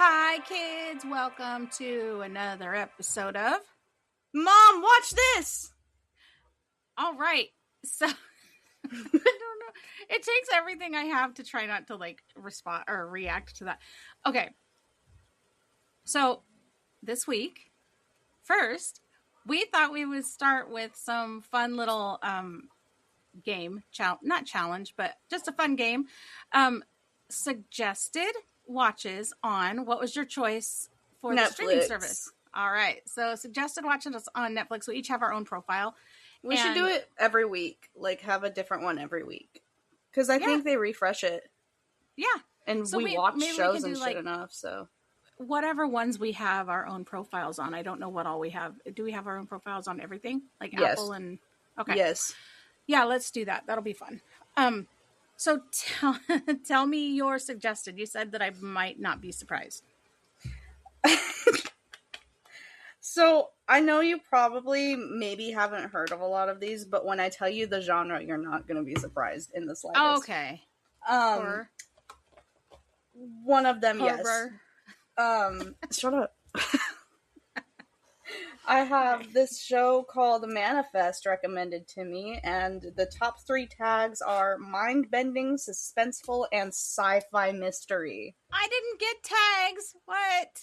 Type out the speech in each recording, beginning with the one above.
Hi, kids. Welcome to another episode of Mom, Watch This. All right. So, I don't know. It takes everything I have to try not to respond or react to that. Okay. So, this week, first, we thought we would start with some fun little game. Not challenge, but just a fun game. Suggested watches on what was your choice for Netflix. The streaming service? All right, so suggested watches on Netflix. We each have our own profile. We should do it every week, have a different one every week, because I think they refresh it. Yeah, and so we watch shows and shit enough. So whatever ones we have our own profiles on. I don't know what all we have. Do we have our own profiles on everything? Yes. Apple and okay. Yes. Yeah, let's do that. That'll be fun. So tell me your suggested. You said that I might not be surprised. So I know you probably maybe haven't heard of a lot of these, but when I tell you the genre, you're not going to be surprised in the slightest. Oh, okay. One of them, horror. Yes. Shut up. I have this show called Manifest recommended to me, and the top 3 tags are mind-bending, suspenseful, and sci-fi mystery. I didn't get tags. What?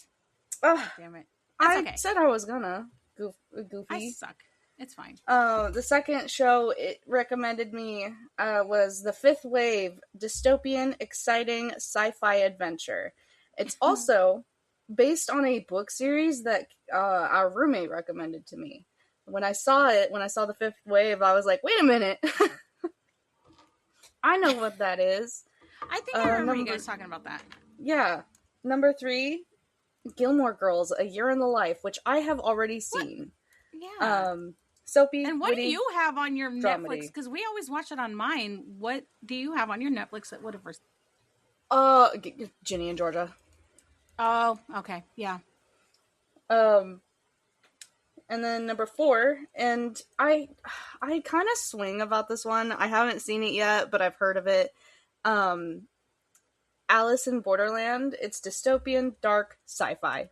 Oh, damn it. I said I was gonna. Goofy. I suck. It's fine. The second show it recommended me was The Fifth Wave, dystopian, exciting sci-fi adventure. It's also based on a book series that our roommate recommended to me. When I saw The Fifth Wave, I was like, wait a minute. I know what that is. I think I remember you guys talking about that. Yeah. Number 3, Gilmore Girls, A Year in the Life, which I have already seen. What? Yeah. Soapy, and what witty, do you have on your dramedy. Netflix? Because we always watch it on mine. What do you have on your Netflix that would have... Ginny and Georgia. Oh, okay. Yeah. And then number 4, and I kind of swing about this one. I haven't seen it yet, but I've heard of it. Alice in Borderland. It's dystopian, dark, sci-fi.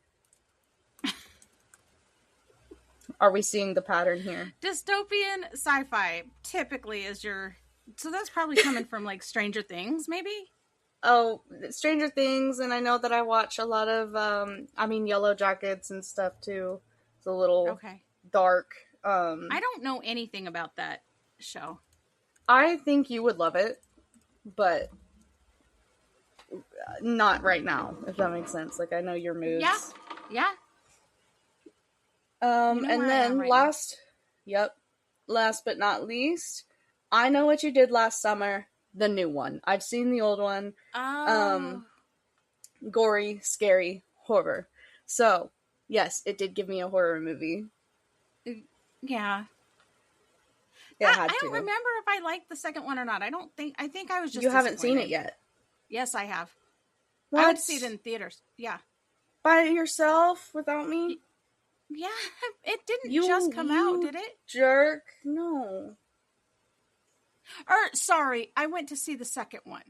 Are we seeing the pattern here? Dystopian sci-fi typically is your... So that's probably coming from, Stranger Things, maybe? Oh, Stranger Things, and I know that I watch a lot of, Yellow Jackets and stuff, too. It's a little dark. I don't know anything about that show. I think you would love it, but not right now, if that makes sense. I know your moods. Yeah. And then last but not least, I Know What You Did Last Summer, the new one. I've seen the old one. Oh. Gory, scary, horror. So, yes, it did give me a horror movie. Yeah. I don't remember if I liked the second one or not. I think I was just... You haven't seen it yet? Yes, I have. What? I would see it in theaters. Yeah. By yourself? Without me? Yeah. It didn't just come out, did it? Jerk. No. Sorry, I went to see the second one.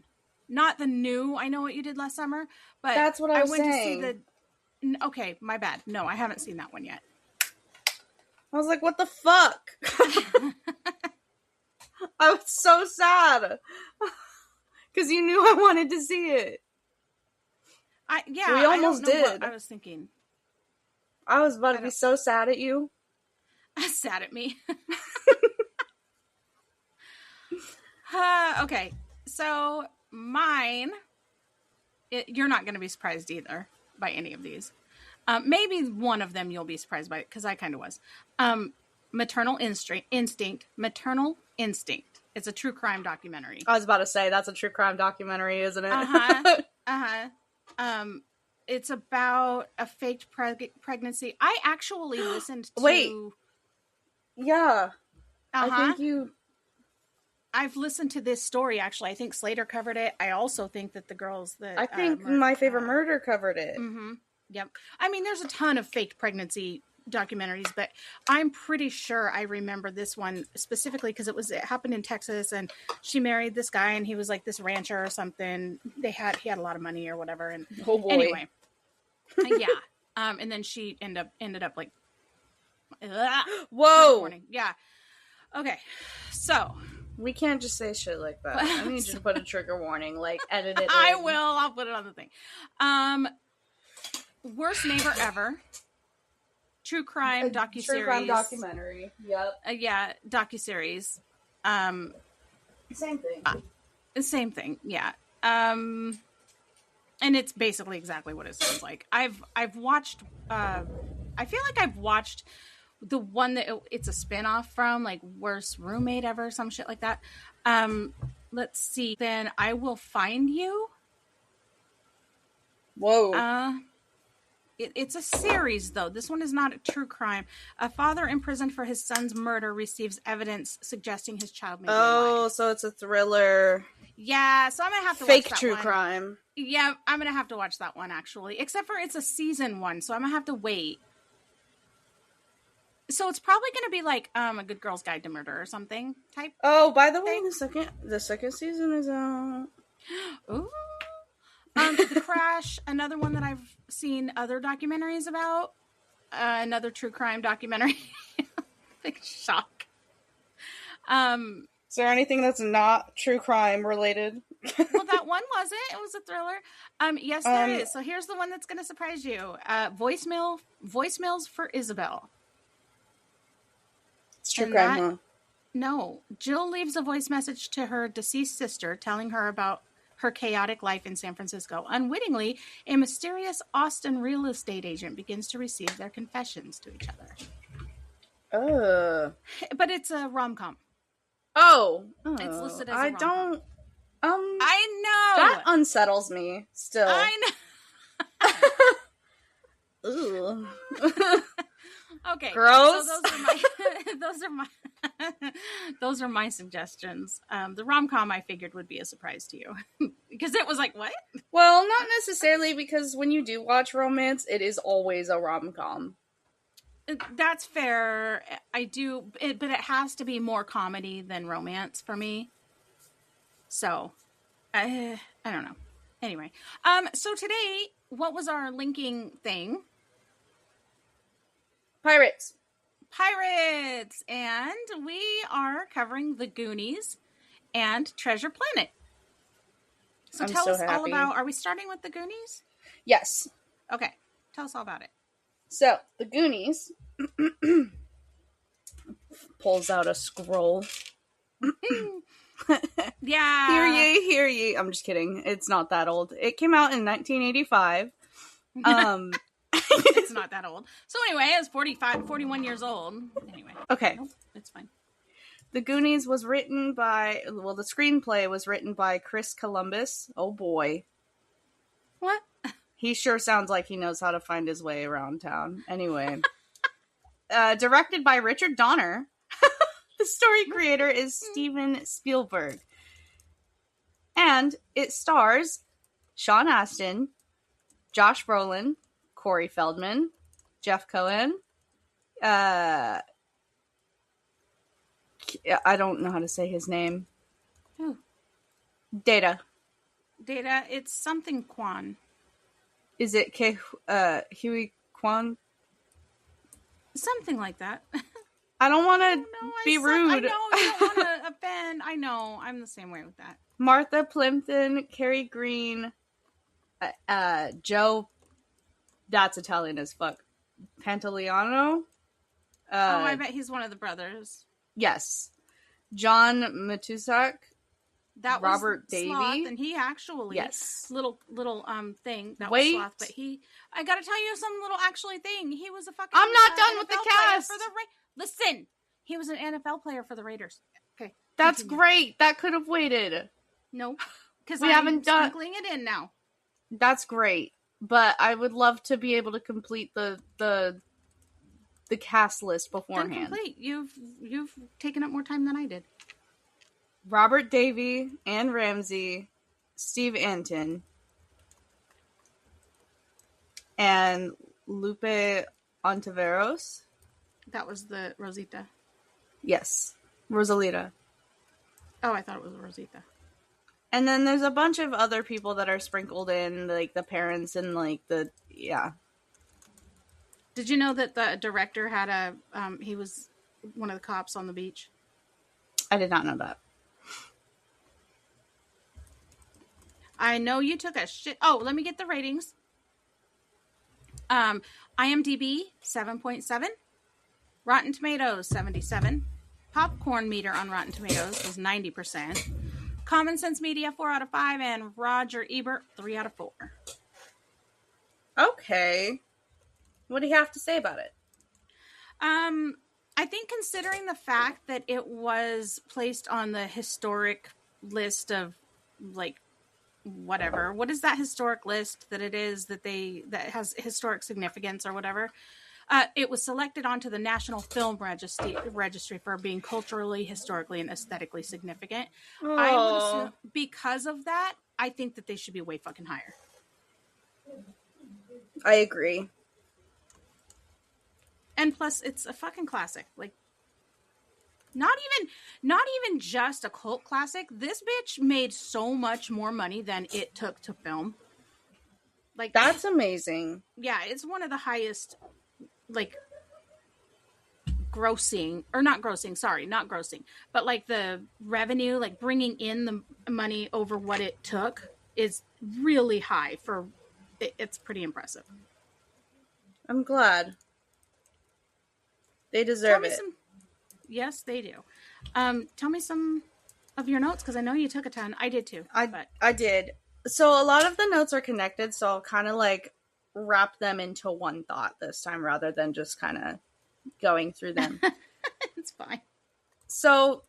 Not the new I Know What You Did Last Summer, but that's what I was went saying. To see the... Okay, my bad. No, I haven't seen that one yet. I was like, what the fuck? I was so sad. Because you knew I wanted to see it. We almost did. What I was thinking. I was about to be so sad at you. Sad at me. Okay, so mine, you're not going to be surprised either by any of these. Maybe one of them you'll be surprised by, because I kind of was. Maternal Instinct. Maternal Instinct. It's a true crime documentary. I was about to say, that's a true crime documentary, isn't it? It's about a faked pregnancy. I actually listened to... Wait. Yeah. Uh-huh. I think you... I've listened to this story, actually. I think Slater covered it. I also think that the girls that... I think My Favorite Murder covered it. Mm-hmm. Yep. I mean, there's a ton of fake pregnancy documentaries, but I'm pretty sure I remember this one specifically because it happened in Texas, and she married this guy, and he was like this rancher or something. He had a lot of money or whatever. And oh boy. Anyway, yeah. And then she ended up like... Whoa. Yeah. Okay. So... We can't just say shit like that. I need you to put a trigger warning, like edit it. I will. I'll put it on the thing. Worst Neighbor Ever. True crime docuseries. True crime documentary. Yep. Yeah, docuseries. Same thing. Same thing. Yeah. And it's basically exactly what it sounds like. I've watched. I feel like I've watched the one that it's a spinoff from, like Worst Roommate Ever, some shit like that. Let's see. Then I Will Find You. Whoa. It's a series, though. This one is not a true crime. A father imprisoned for his son's murder receives evidence suggesting his child may be alive. So it's a thriller. Yeah, so I'm going to have to Fake watch that true one. crime. Yeah, I'm going to have to watch that one, actually. Except for it's a season one, so I'm going to have to wait. So it's probably going to be like A Good Girl's Guide to Murder or something type. Oh, by the way, the second season is out. Ooh. The Crash, another one that I've seen other documentaries about. Another true crime documentary. Big shock. Is there anything that's not true crime related? Well, that one wasn't. It was a thriller. Yes, there is. So here's the one that's going to surprise you. Voicemails for Isabel. It's true crime, huh? No. Jill leaves a voice message to her deceased sister telling her about her chaotic life in San Francisco. Unwittingly, a mysterious Austin real estate agent begins to receive their confessions to each other. But it's a rom-com. Oh. It's listed as a rom-com. I know. That unsettles me still. I know. Ooh. Okay. Gross. So those are my suggestions. The rom-com I figured would be a surprise to you because it was like, what? Well, not necessarily, because when you do watch romance, it is always a rom-com. That's fair. I do, but it has to be more comedy than romance for me. So, I don't know. Anyway, so today, what was our linking thing? Pirates, and we are covering the Goonies and Treasure Planet. So tell us all about, are we starting with the Goonies? Yes. Okay, tell us all about it. So, the Goonies pulls out a scroll. Yeah. Hear ye. I'm just kidding. It's not that old. It came out in 1985. It's not that old. So anyway, it was 41 years old. Anyway. Okay. Nope, it's fine. The Goonies was written by, the screenplay was written by Chris Columbus. Oh boy. What? He sure sounds like he knows how to find his way around town. Anyway. Directed by Richard Donner. The story creator is Steven Spielberg. And it stars Sean Astin, Josh Brolin, Corey Feldman, Jeff Cohen. I don't know how to say his name. Who? Data. It's something Kwan. Is it Huey Kwan? Something like that. I don't want to be rude. I know, you don't want to offend. I know, I'm the same way with that. Martha Plimpton, Carrie Green, Joe, that's Italian as fuck, Pantoliano. I bet he's one of the brothers. Yes. John Matusak. That Robert was Davey. Sloth, and he actually, yes, little thing that was Sloth, but I gotta tell you some little actually thing. He was a fucking. I'm not done NFL with the cast. Listen, he was an NFL player for the Raiders. Okay, that's great. That could have waited. No, because we haven't done sprinkling it in now. That's great, but I would love to be able to complete the cast list beforehand. Then complete. You've taken up more time than I did. Robert Davey, Anne Ramsey, Steve Antin, and Lupe Ontiveros. That was the Rosita. Yes, Rosalita. Oh, I thought it was Rosita. And then there's a bunch of other people that are sprinkled in, like the parents and like the, yeah. Did you know that the director had he was one of the cops on the beach? I did not know that. I know you took a shit. Oh, let me get the ratings. IMDb 7.7, Rotten Tomatoes 77, Popcorn Meter on Rotten Tomatoes was 90%, Common Sense Media 4 out of 5, and Roger Ebert 3 out of 4. Okay, what do you have to say about it? I think considering the fact that it was placed on the historic list of like whatever, what is that historic list that it is that has historic significance or whatever, it was selected onto the National Film Registry for being culturally, historically, and aesthetically significant. Oh. I would assume because of that, I think that they should be way fucking higher. I agree. And plus, it's a fucking classic. Like, not even just a cult classic. This bitch made so much more money than it took to film. Like, that's amazing. Yeah, it's one of the highest, like, grossing, or not grossing, sorry, not grossing, but like the revenue, like bringing in the money over what it took is really high for, it's pretty impressive. I'm glad. They deserve it. Yes, they do. Tell me some of your notes, because I know you took a ton. I did too. I did. So a lot of the notes are connected, so I'll kind of like wrap them into one thought this time rather than just kind of going through them. It's fine. So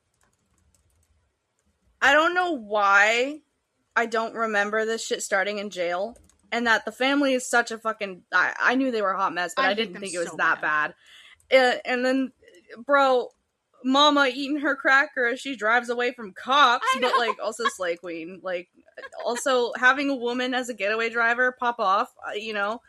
I don't know why I don't remember this shit starting in jail, and that the family is such a fucking... I knew they were a hot mess, but I didn't think it was so that bad. And then, bro, mama eating her cracker as she drives away from cops, but like also Slay Queen, like also having a woman as a getaway driver pop off, you know.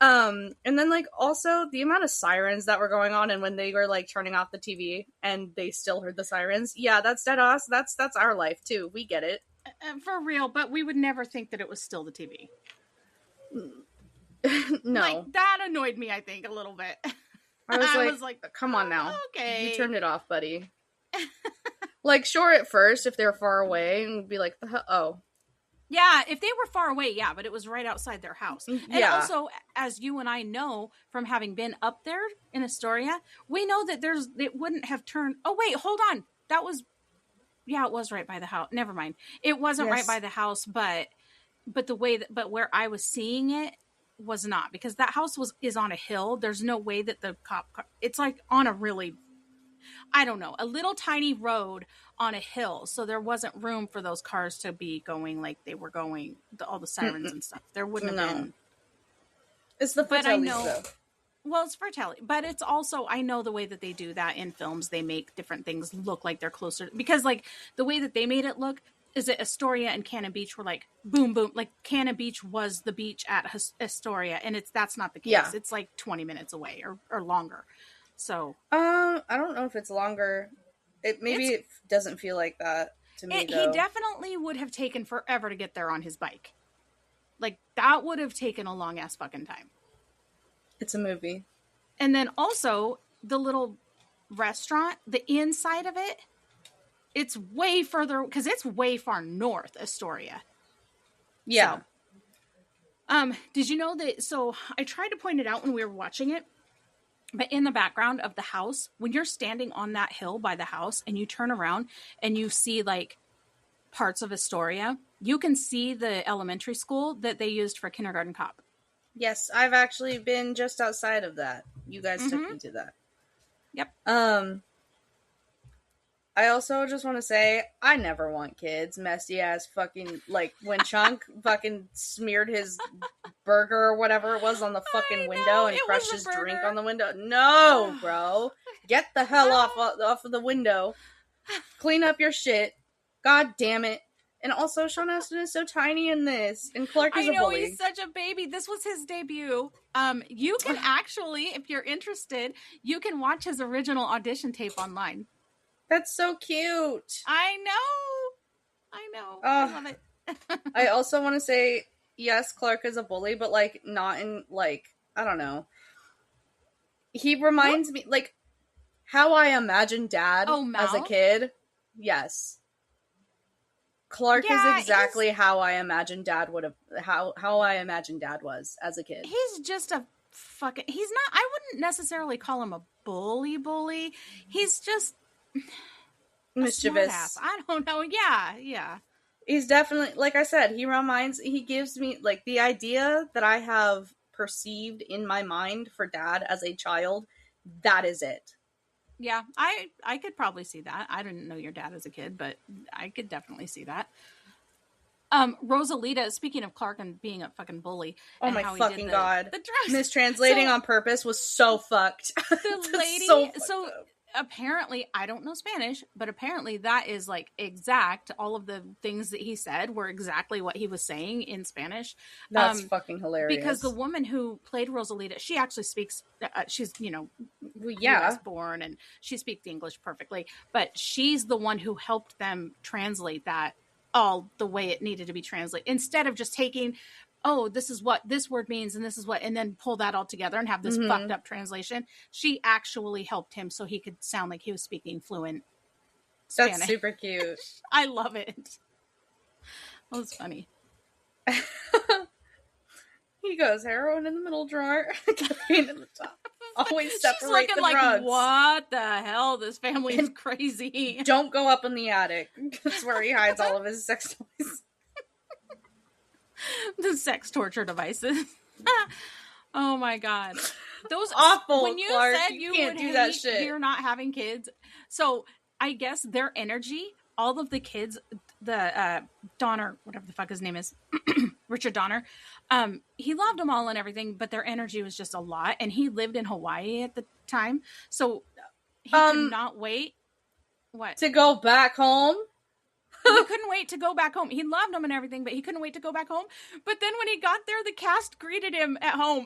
And then like also the amount of sirens that were going on, and when they were like turning off the TV and they still heard the sirens. Yeah, that's dead us. That's our life too. We get it. For real, but we would never think that it was still the TV. No. Like, that annoyed me, I think, a little bit. I was like, come on now. Okay. You turned it off, buddy. Like, sure at first, if they're far away, and be like, oh. Yeah, if they were far away, yeah, but it was right outside their house. And also, as you and I know from having been up there in Astoria, we know that it wouldn't have turned... Oh, wait, hold on. That was... Yeah, it was right by the house. Never mind. It wasn't right by the house, but the way that... But where I was seeing it was not, because that house is on a hill. There's no way that the cop car... It's like on a really... I don't know, a little tiny road on a hill, so there wasn't room for those cars to be going like they were going, all the sirens and stuff. There wouldn't have been. It's the Fratelli stuff. Well, it's Fratelli, but it's also, I know the way that they do that in films, they make different things look like they're closer, because like the way that they made it look is that Astoria and Cannon Beach were like boom, boom, like Cannon Beach was the beach at Astoria, and that's not the case. Yeah. It's like 20 minutes away or longer. So, I don't know if it's longer. It doesn't feel like that to me, though. He definitely would have taken forever to get there on his bike. Like, that would have taken a long-ass fucking time. It's a movie. And then also, the little restaurant, the inside of it, it's way further, because it's way far north, Astoria. Yeah. So, did you know that, so I tried to point it out when we were watching it, but in the background of the house, when you're standing on that hill by the house and you turn around and you see like parts of Astoria, you can see the elementary school that they used for Kindergarten Cop. Yes, I've actually been just outside of that. You guys took me to that. Yep. I also just want to say, I never want kids. Messy ass fucking, like, when Chunk fucking smeared his burger or whatever it was on the fucking window and crushed his drink on the window. No, bro. Get the hell off of the window. Clean up your shit. God damn it. And also, Sean Astin is so tiny in this, and Clark is a bully. He's such a baby. This was his debut. You can actually, if you're interested, you can watch his original audition tape online. That's so cute. I know. I love it. I also want to say, yes, Clark is a bully, but, like, not in, like, I don't know. He reminds me, like, how I imagined Dad as a kid. Yes. Clark is exactly how I imagined Dad would have, how I imagined Dad was as a kid. He's just a fucking, he's not, I wouldn't necessarily call him a bully. He's just mischievous. I don't know. Yeah. He's definitely, like I said, he gives me, like, the idea that I have perceived in my mind for Dad as a child, that is it. Yeah, I could probably see that. I didn't know your dad as a kid, but I could definitely see that. Rosalita, speaking of Clark and being a fucking bully. Oh my fucking god. Mistranslating on purpose was so fucked. The lady, so apparently, I don't know Spanish, but apparently that is like exact. All of the things that he said were exactly what he was saying in Spanish. That's fucking hilarious. Because the woman who played Rosalita, she actually speaks, she's, US born, and she speaks English perfectly, but she's the one who helped them translate that all the way it needed to be translated, instead of just taking, this is what this word means, and this is what, and then pull that all together and have this fucked up translation. She actually helped him so he could sound like he was speaking fluent Spanish. That's super cute. I love it. That was funny. He goes, heroin in the middle drawer, cocaine in the top. Always separate She's looking the like, drugs. What the hell? This family is crazy. Don't go up in the attic. That's where he hides all of his sex toys. The sex torture devices. Oh my god, those awful. When you Clark, said you you can't would do hate that shit. You're not having kids, so I guess their energy, all of the kids, the Donner, whatever the fuck his name is, Richard Donner, he loved them all and everything, but their energy was just a lot, and he lived in Hawaii at the time, so he could not wait. What? To go back home? He couldn't wait to go back home. He loved them and everything, but he couldn't wait to go back home. But then when he got there, the cast greeted him at home.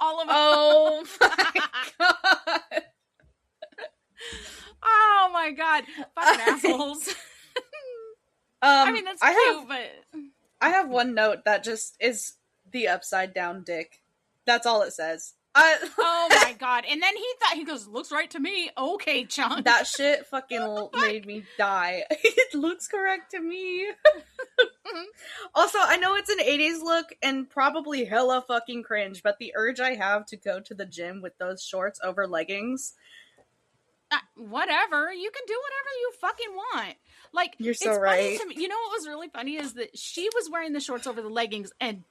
All of them. Oh my god. Oh my god. Fucking assholes. I mean, that's cute, but... I have one note that just is the upside down dick. That's all it says. Oh my god. And then he goes, looks right to me. Okay, Chunk. That shit fucking made me die. It looks correct to me. Also, I know it's an 80s look and probably hella fucking cringe, but the urge I have to go to the gym with those shorts over leggings. Whatever. You can do whatever you fucking want. Like, you're so right. Funny to me. You know what was really funny is that she was wearing the shorts over the leggings, and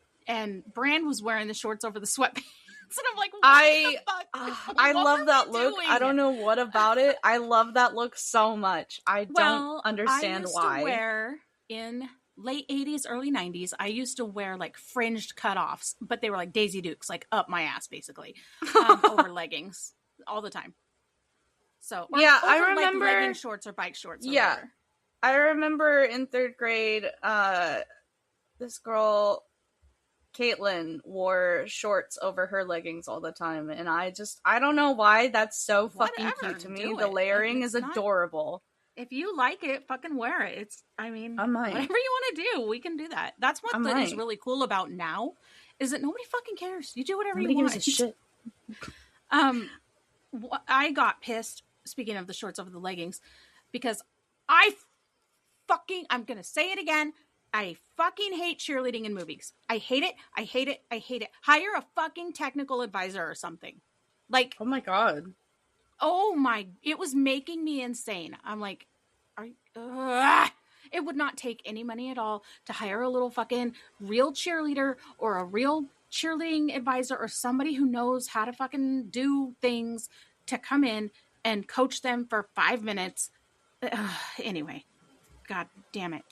Brand was wearing the shorts over the sweatpants. And I'm like, what the fuck? I love that look. Doing? I don't know what about it. I love that look so much. I don't understand why. I used to wear, in late 80s, early 90s, I used to wear like fringed cutoffs, but they were like Daisy Dukes, like up my ass, basically, over leggings all the time. So yeah, I remember like legging shorts or bike shorts. Yeah, whatever. I remember in 3rd grade, this girl, Caitlin, wore shorts over her leggings all the time, and I don't know why that's so fucking cute to me. The layering is adorable. If you like it, fucking wear it. I might. Whatever you want to do, we can do that. That's what is really cool about now, is that nobody fucking cares. You do whatever you want. Nobody gives a shit. I got pissed, speaking of the shorts over the leggings, because I'm gonna say it again, I fucking hate cheerleading in movies. I hate it. Hire a fucking technical advisor or something. Like, oh my god. It was making me insane. I'm like, it would not take any money at all to hire a little fucking real cheerleader or a real cheerleading advisor or somebody who knows how to fucking do things to come in and coach them for 5 minutes. Anyway, god damn it.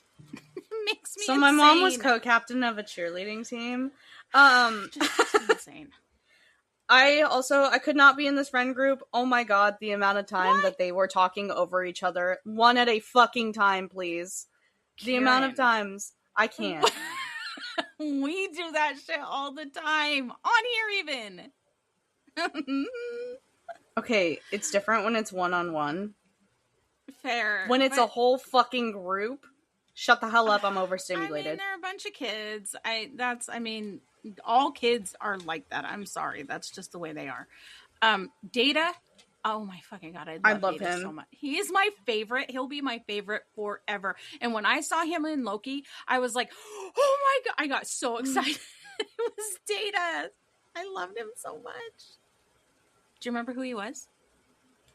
Makes me insane. My mom was co-captain of a cheerleading team. Just insane. I could not be in this friend group. Oh my god, the amount of time that they were talking over each other. One at a fucking time, please. The amount of times I can't. We do that shit all the time. On here even. Okay, it's different when it's one-on-one. Fair. When it's a whole fucking group, shut the hell up, I'm overstimulated. I mean, they're a bunch of kids. All kids are like that. I'm sorry. That's just the way they are. Data. Oh my fucking God. I love Data him so much. He is my favorite. He'll be my favorite forever. And when I saw him in Loki, I was like, oh my God. I got so excited. It was Data. I loved him so much. Do you remember who he was?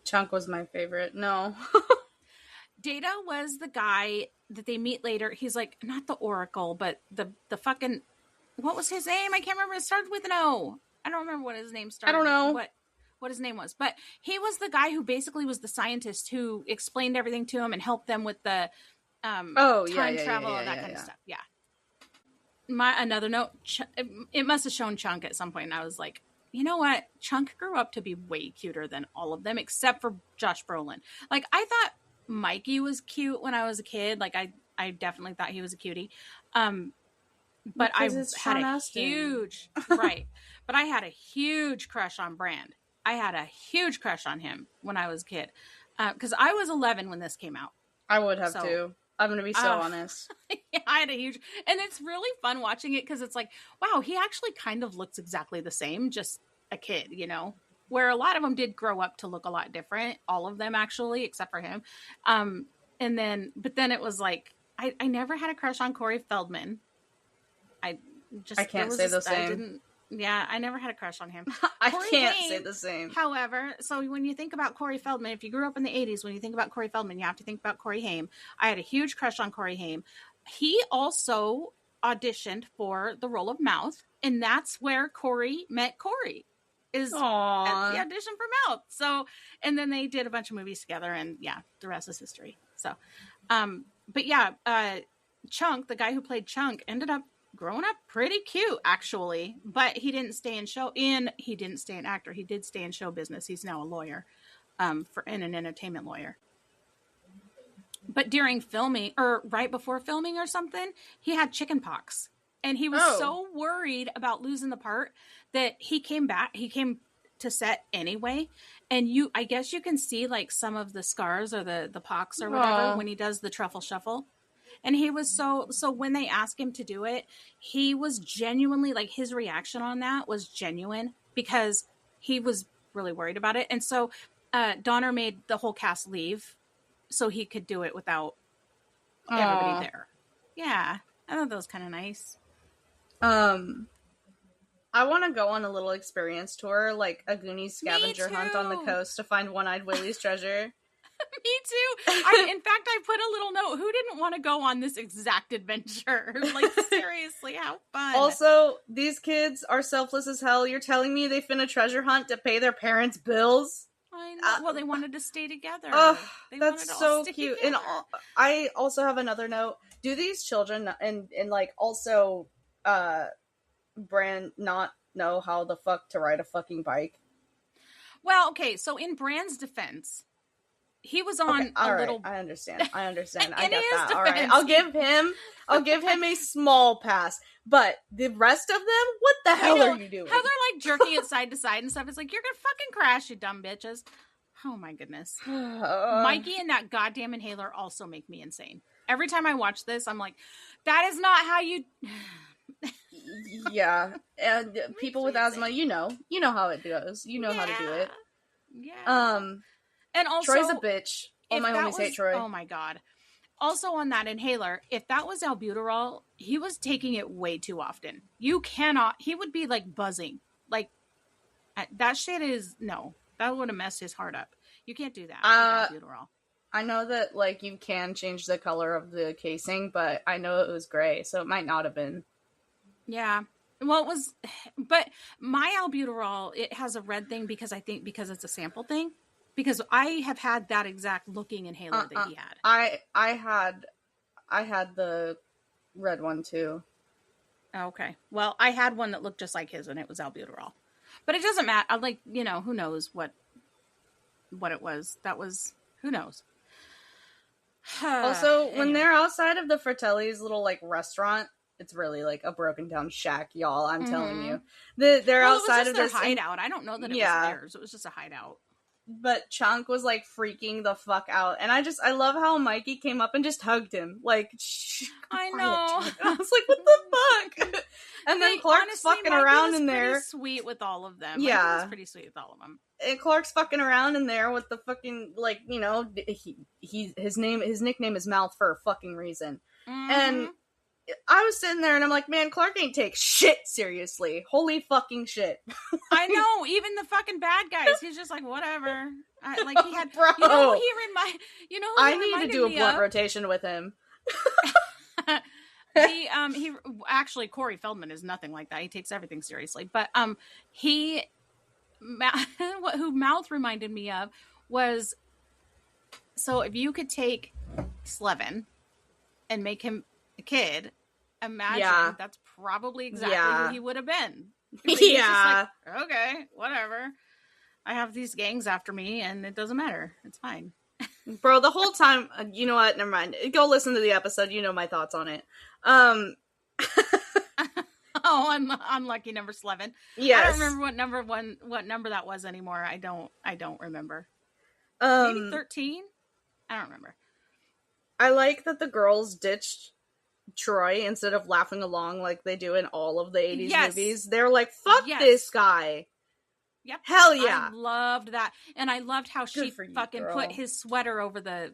Chunk was my favorite. No. Data was the guy that they meet later. He's like, not the Oracle, but the fucking, what was his name? I can't remember. It started with an O. I don't remember what his name started. I don't know what his name was, but he was the guy who basically was the scientist who explained everything to him and helped them with the time travel and that kind of stuff. Yeah. Another note, it must have shown Chunk at some point, and I was like, you know what? Chunk grew up to be way cuter than all of them, except for Josh Brolin. Like, I thought Mikey was cute when I was a kid. Like, I definitely thought he was a cutie. But because I had a huge, right. But I had a huge crush on Brand. I had a huge crush on him when I was a kid. Because I was 11 when this came out. I would have too. I'm going to be so honest. Yeah, I had a huge, and it's really fun watching it because it's like, wow, he actually kind of looks exactly the same, just a kid, you know? Where a lot of them did grow up to look a lot different. All of them actually, except for him. But then it was like, I never had a crush on Corey Feldman. I can't say the same. I never had a crush on him. I can't say the same. However, so when you think about Corey Feldman, if you grew up in the 80s, when you think about Corey Feldman, you have to think about Corey Haim. I had a huge crush on Corey Haim. He also auditioned for the role of Mouth, and that's where Corey met Corey. Is at the audition for Mouth. So, and then they did a bunch of movies together, and yeah, the rest is history. So, but yeah, Chunk, the guy who played Chunk, ended up growing up pretty cute, actually, but he didn't stay he didn't stay an actor. He did stay in show business. He's now a lawyer, and an entertainment lawyer. But during filming, or right before filming or something, he had chicken pox. And he was so worried about losing the part that he came back. He came to set anyway. And I guess you can see like some of the scars or the pox or whatever when he does the Truffle Shuffle. And he was so when they asked him to do it, he was genuinely, like, his reaction on that was genuine because he was really worried about it. And so Donner made the whole cast leave so he could do it without everybody there. Yeah, I thought that was kind of nice. I want to go on a little experience tour, like a Goonies scavenger hunt on the coast to find One-Eyed Willie's treasure. Me too. In fact, I put a little note. Who didn't want to go on this exact adventure? Like, seriously, how fun. Also, these kids are selfless as hell. You're telling me they finna treasure hunt to pay their parents' bills? I know. Well, they wanted to stay together. That's so cute. And I also have another note. Do these children and like also Brand not know how the fuck to ride a fucking bike? Well, okay, so in Brand's defense, he was on little. I understand. I get that. All right. I'll give him a small pass. But the rest of them, what the hell are you doing? How they're like jerking it side to side and stuff. It's like, you're gonna fucking crash, you dumb bitches. Oh my goodness. Mikey and that goddamn inhaler also make me insane. Every time I watch this, I'm like, that is not how you. Yeah. And people with asthma, you know how it goes. You know how to do it. Yeah. And also, Troy's a bitch. All my homies hate Troy. Oh my god. Also on that inhaler, if that was albuterol, he was taking it way too often. You cannot. He would be like buzzing. Like, that shit is no. That would have messed his heart up. You can't do that with albuterol. I know that like you can change the color of the casing, but I know it was gray, so it might not have been. Yeah. Well, it was, but my albuterol, it has a red thing because it's a sample thing. Because I have had that exact looking inhaler that he had. I had the red one too. Okay. Well, I had one that looked just like his, and it was albuterol. But it doesn't matter. Like, who knows what it was. That was, who knows? Also, when Anyway. they're outside of the Fratelli's little, like, restaurant, it's really, like, a broken down shack, y'all. I'm telling you. They're outside it was of just this. their hideout. I don't know that it was theirs. It was just a hideout. But Chunk was, like, freaking the fuck out. And I love how Mikey came up and just hugged him. Like, shh, I quiet, know. Chunk. I was like, what the fuck? And then Clark's fucking Mikey around was in there. Pretty sweet with all of them. Yeah. Mikey was pretty sweet with all of them. And Clark's fucking around in there with the fucking, like, you know, his nickname is Mouth for a fucking reason. Mm-hmm. And I was sitting there and I'm like, man, Clark ain't take shit seriously. Holy fucking shit. I know, even the fucking bad guys. He's just like, whatever. Like he had, Bro. I need to do a blunt rotation with him. He actually, Corey Feldman is nothing like that. He takes everything seriously. But who Mouth reminded me of was, so if you could take Slevin and make him a kid, imagine that's probably exactly who he would have been. Yeah. Like, okay, whatever. I have these gangs after me and it doesn't matter. It's fine. Bro, the whole time, you know what? Never mind. Go listen to the episode. You know my thoughts on it. Unlucky number 11. Yes. I don't remember what number that was anymore. I don't remember. Maybe 13? I don't remember. I like that the girls ditched Troy instead of laughing along like they do in all of the 80s movies. They're like, fuck this guy. Yep. Hell yeah. I loved that. And I loved how she fucking girl. put his sweater over the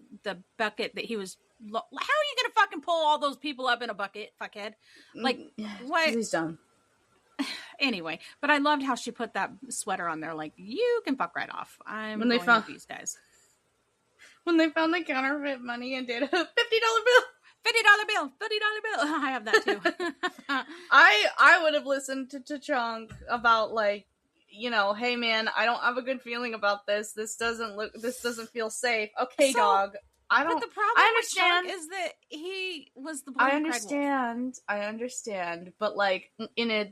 bucket that he was... How are you going to fucking pull all those people up in a bucket, fuckhead? Like, what? He's dumb. Anyway, but I loved how she put that sweater on there. Like, you can fuck right off. I'm going with these guys. When they found the counterfeit money and did a $50 bill. $50 bill. I have that too. I would have listened to Chunk about, like, you know, hey man, I don't have a good feeling about this. This doesn't feel safe. Okay, dog. But the problem with Chunk is that he was the boy who cried wolf. I understand. But like in a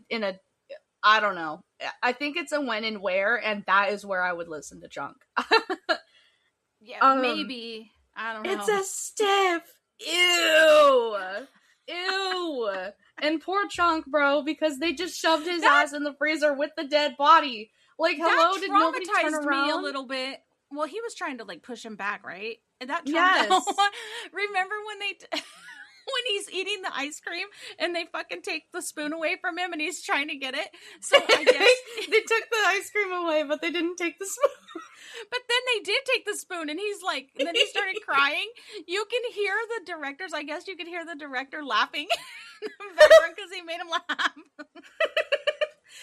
I don't know. I think it's a when and where, and that is where I would listen to Chunk. Yeah, maybe. I don't know. It's a stiff. Ew. And poor Chunk, bro, because they just shoved his ass in the freezer with the dead body. Like, hello, did nobody turn around? Me a little bit. Well, he was trying to like push him back, right? And that remember when when he's eating the ice cream and they fucking take the spoon away from him and he's trying to get it. So I guess they took the ice cream away, but they didn't take the spoon. But then they did take the spoon and he's like, and then he started crying. You can hear the directors. I guess you could hear the director laughing because he made him laugh.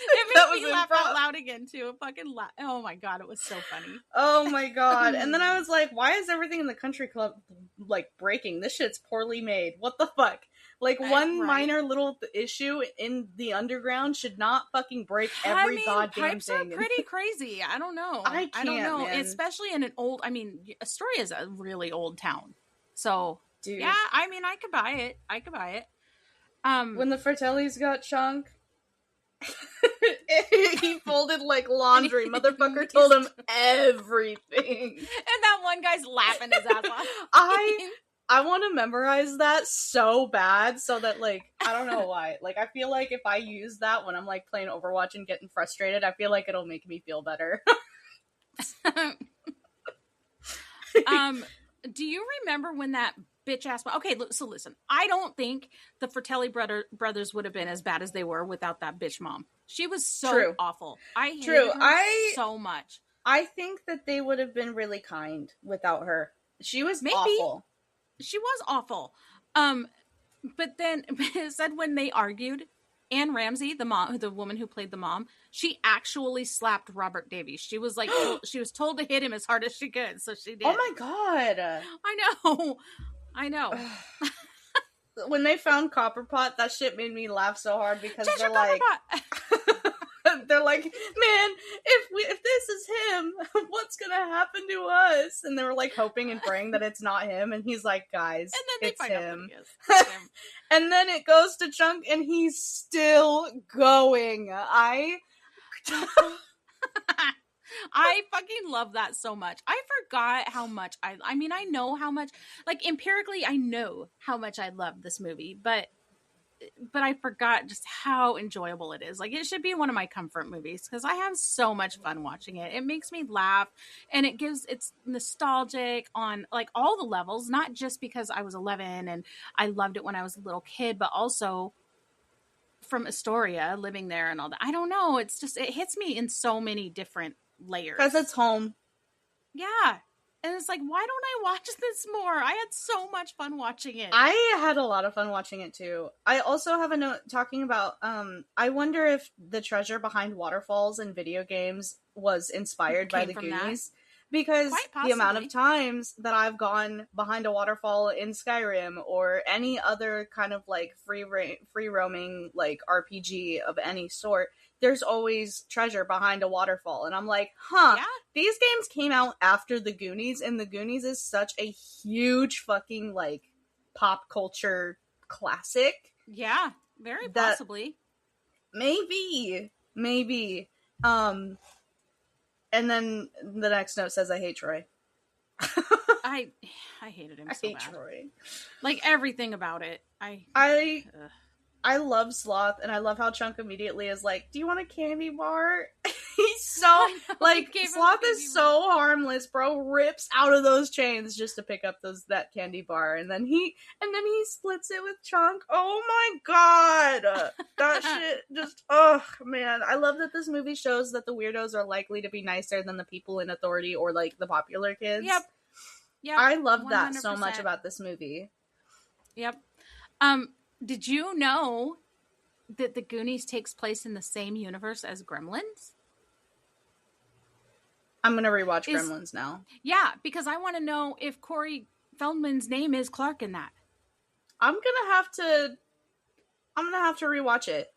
It made me laugh out loud again too. Fucking laugh. Oh my god, it was so funny. Oh my god. And then I was like, why is everything in the country club like breaking? This shit's poorly made. What the fuck? Like one minor little issue in the underground should not fucking break every goddamn pipes thing. Are pretty crazy. I don't know. I don't know, man. Especially in an old. I mean, Astoria is a really old town. So dude, yeah. I mean, I could buy it. When the Fratellis got Chunk. He folded like laundry. Motherfucker told him everything. And that one guy's laughing his ass off. I want to memorize that so bad so that, like, I don't know why. Like, I feel like if I use that when I'm, like, playing Overwatch and getting frustrated, I feel like it'll make me feel better. Do you remember when that bitch ass... Okay, so listen. I don't think the Fratelli brothers would have been as bad as they were without that bitch mom. She was so awful. I hated her so much. I think that they would have been really kind without her. She was awful. She was awful. But then it said when they argued, Anne Ramsey, the woman who played the mom, she actually slapped Robert Davies. She was like, she was told to hit him as hard as she could, so she did. Oh my god! I know. When they found Copperpot, that shit made me laugh so hard because they're like, they're like, man, if this is him, what's gonna happen to us? And they were like hoping and praying that it's not him, and he's like, guys, and then it's him. It's him. And then it goes to Chunk, and he's still going. I fucking love that so much. I forgot how much I mean, I know how much, like, empirically, I know how much I love this movie, but I forgot just how enjoyable it is. Like, it should be one of my comfort movies because I have so much fun watching it. It makes me laugh, and it's nostalgic on like all the levels, not just because I was 11 and I loved it when I was a little kid, but also from Astoria, living there and all that. I don't know. It's just, it hits me in so many different layers. Because it's home. Yeah. And it's like, why don't I watch this more? I had so much fun watching it. I had a lot of fun watching it too. I also have a note talking about, I wonder if the treasure behind waterfalls in video games was inspired by the Goonies. Because the amount of times that I've gone behind a waterfall in Skyrim or any other kind of like free roaming like RPG of any sort, there's always treasure behind a waterfall. And I'm like, yeah. These games came out after the Goonies, and the Goonies is such a huge fucking like pop culture classic. Yeah, very possibly. Maybe. And then the next note says, I hate Troy. I hated him so bad. I hate Troy. Like, everything about it. I love Sloth, and I love how Chunk immediately is like, do you want a candy bar? He's so, like, Sloth is so harmless, bro. Rips out of those chains just to pick up that candy bar, and then he splits it with Chunk. Oh my god! That shit just, oh man. I love that this movie shows that the weirdos are likely to be nicer than the people in authority or, like, the popular kids. Yep. I love 100%. That so much about this movie. Yep. Did you know that the Goonies takes place in the same universe as Gremlins? I'm going to rewatch Gremlins now. Yeah, because I want to know if Corey Feldman's name is Clark in that. I'm going to have to rewatch it.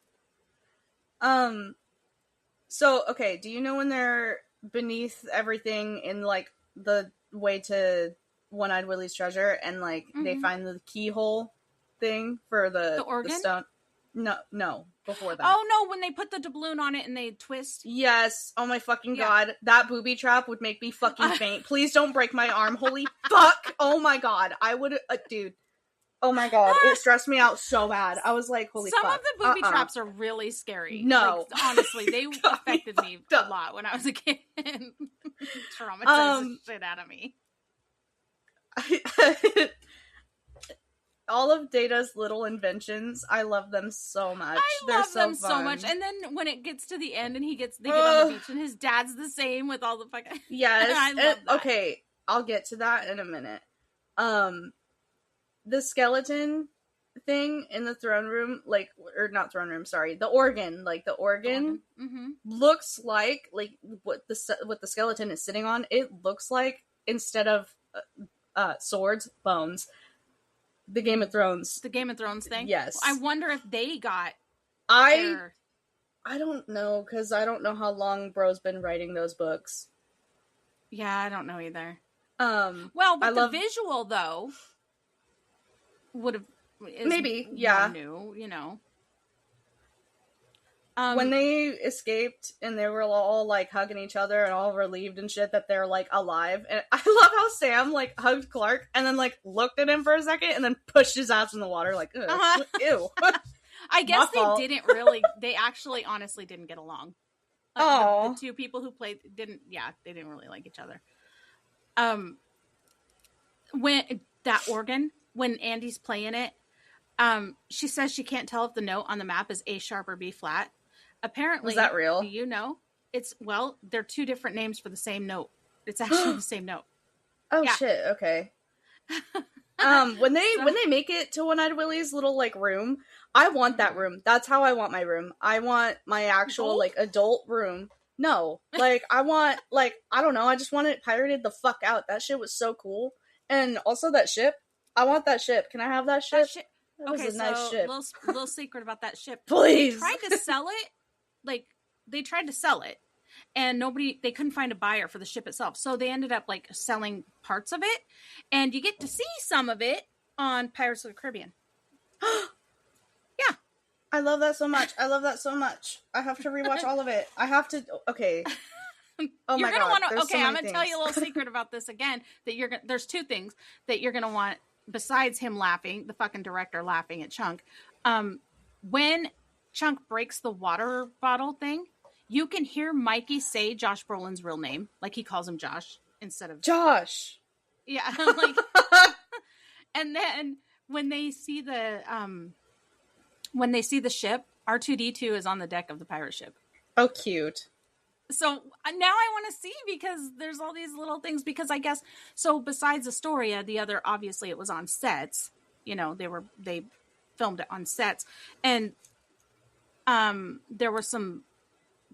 So, okay, do you know when they're beneath everything in, like, the way to One-Eyed Willie's treasure and, like, they find the keyhole thing for the organ? The stone? No, before that. Oh, no, when they put the doubloon on it and they twist. Yes. Oh, my fucking god. That booby trap would make me fucking faint. Please don't break my arm. Holy fuck. Oh, my god. I would... dude. Oh, my god. It stressed me out so bad. I was like, holy fuck. Some of the booby traps are really scary. No. Like, honestly, they affected me a lot when I was a kid. Traumatized the shit out of me. All of Data's little inventions, I love them so much. They're love them so much. And then when it gets to the end and they get on the beach and his dad's the same with all the fucking... Yes. I love that. Okay, I'll get to that in a minute. The skeleton thing in the throne room, like, or not throne room, sorry, the organ, like the organ looks like what the skeleton is sitting on. It looks like, instead of swords, bones. The Game of Thrones thing? Yes. I wonder if they got I don't know, because I don't know how long bro's been writing those books. Yeah, I don't know either. Well, but the visual, though, would have... Maybe, yeah. New, you know. When they escaped and they were all like hugging each other and all relieved and shit that they're like alive, and I love how Sam like hugged Clark and then like looked at him for a second and then pushed his ass in the water like, ew. I guess they actually honestly didn't get along. The two people who played they didn't really like each other. When that organ, when Andy's playing it, she says she can't tell if the note on the map is A sharp or B flat. Apparently, is that real? Do you know? They're two different names for the same note. It's actually the same note. Oh shit! Okay. When they make it to One-Eyed Willie's little like room, I want that room. That's how I want my room. I want my actual like adult room. No, like I want like I don't know. I just want it pirated the fuck out. That shit was so cool, and also that ship. I want that ship. Can I have that ship? That was a nice ship. Little secret about that ship. Please. They tried to sell it. Like, they tried to sell it. And they couldn't find a buyer for the ship itself. So they ended up, like, selling parts of it. And you get to see some of it on Pirates of the Caribbean. Yeah. I love that so much. I have to rewatch all of it. I have to... Okay. Oh you're my gonna God, want to. there's Okay, so I'm many gonna tell you a things. little secret about this again. That you're gonna. There's two things that you're gonna want besides him laughing, the fucking director laughing at Chunk. When Chunk breaks the water bottle thing, you can hear Mikey say Josh Brolin's real name, like he calls him Josh instead of Josh. yeah, like. And then when they see the ship, R2D2 is on the deck of the pirate ship. Oh, cute. So now I want to see, because there's all these little things, because I guess so besides Astoria, the other, obviously it was on sets, you know, they filmed it on sets, and there was some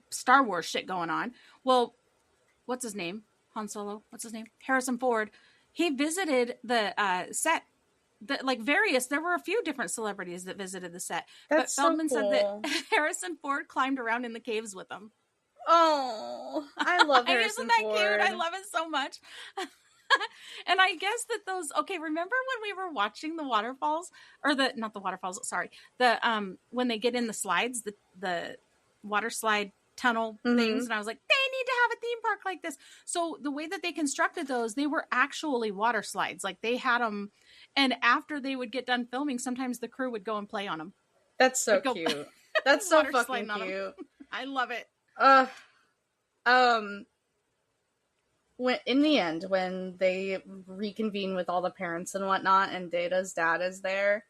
Star Wars shit going on. Well, what's his name? Han Solo. What's his name? Harrison Ford. He visited the set. Like there were a few different celebrities that visited the set. That's but Feldman so cool. said that Harrison Ford climbed around in the caves with them. Oh, I love Harrison Isn't that Ford. cute? I love it so much. And I guess that remember when we were watching the waterfalls, or not the waterfalls, sorry. When they get in the slides, the water slide tunnel things, and I was like, they need to have a theme park like this. So the way that they constructed those, they were actually water slides. Like they had them, and after they would get done filming, sometimes the crew would go and play on them. That's so cute. That's so fucking cute. I love it. When in the end, when they reconvene with all the parents and whatnot, and Data's dad is there,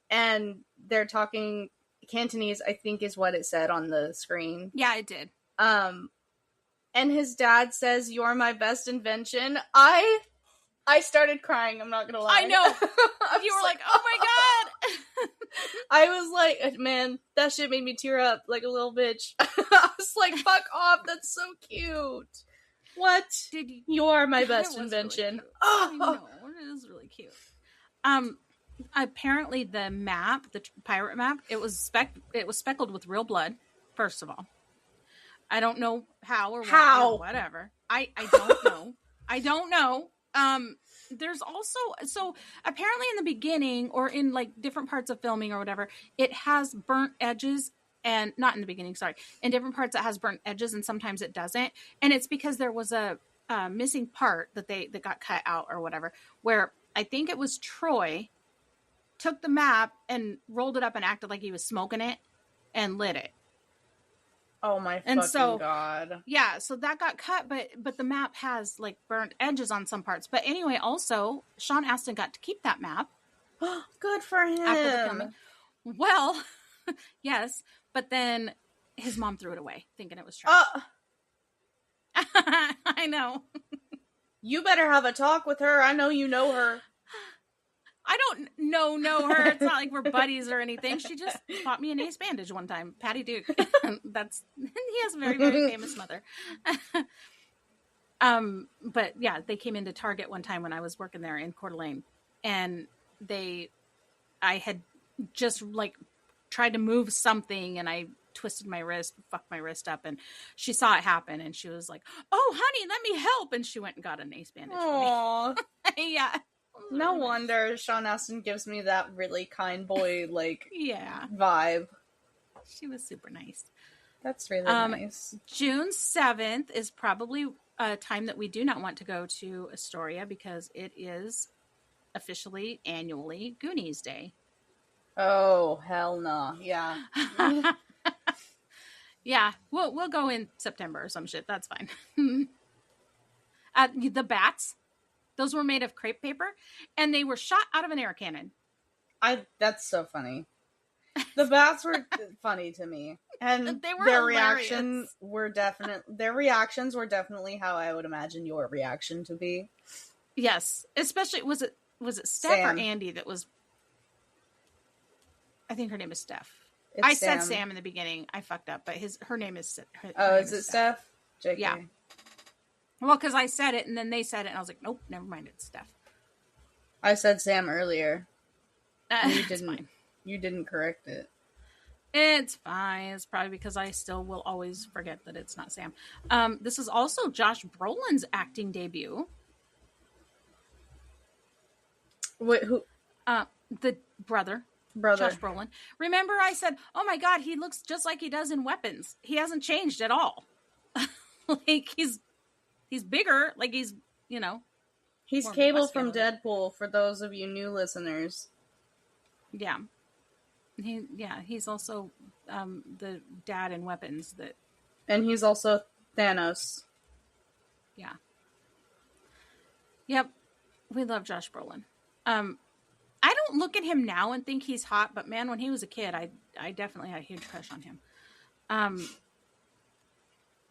and they're talking Cantonese, I think is what it said on the screen. Yeah, it did. And his dad says, "You're my best invention." I started crying. I'm not gonna lie. I know. You were like, "Oh my God." I was like, man, that shit made me tear up like a little bitch. I was like, fuck off. That's so cute. What? You're my best invention. Really I know. It is really cute. Apparently the map, the pirate map, it was speckled with real blood, first of all. I don't know how or why or whatever. I don't know. I don't know. There's also, so apparently in the beginning, or in like different parts of filming or whatever, it has burnt edges, and not in the beginning, sorry. In different parts it has burnt edges, and sometimes it doesn't. And it's because there was a missing part that got cut out or whatever, where I think it was Troy took the map and rolled it up and acted like he was smoking it and lit it. Oh my fucking God. Yeah, so that got cut, but the map has like burnt edges on some parts. But anyway, also, Sean Astin got to keep that map. Good for him. After the filming. Well, yes, but then his mom threw it away, thinking it was trash. I know. You better have a talk with her. I know you know her. I don't know her. It's not like we're buddies or anything. She just bought me an ace bandage one time. Patty Duke. He has a very, very famous mother. But yeah, they came into Target one time when I was working there in Coeur d'Alene, and I had just like tried to move something, and I twisted my wrist, fucked my wrist up, and she saw it happen, and she was like, "Oh, honey, let me help," and she went and got an ace bandage for me. Yeah. No wonder Sean Astin gives me that really kind boy, like, vibe. She was super nice. That's really nice. June 7th is probably a time that we do not want to go to Astoria, because it is officially annually Goonies Day. Oh, hell no. Yeah. Yeah, we'll go in September or some shit. That's fine. The bats. Those were made of crepe paper, and they were shot out of an air cannon. That's so funny. The bats were funny to me, and their reactions were definitely how I would imagine your reaction to be. Yes, especially was it Steph Sam. or Andy that was? I think her name is Steph. It's I Sam. said Sam in the beginning. I fucked up, but her name is. Is it Steph? JK. Yeah. Well, because I said it, and then they said it, and I was like, nope, never mind, it's Steph. I said Sam earlier. You didn't. Fine. You didn't correct it. It's fine. It's probably because I still will always forget that it's not Sam. This is also Josh Brolin's acting debut. Wait, who? The brother. Josh Brolin. Remember I said, oh my God, he looks just like he does in Weapons. He hasn't changed at all. Like, he's bigger. Like, he's, He's more Cable from muscular. Deadpool, for those of you new listeners. Yeah. He's also the dad in Weapons that... And he's also Thanos. Yeah. Yep. We love Josh Brolin. I don't look at him now and think he's hot, but man, when he was a kid, I definitely had a huge crush on him.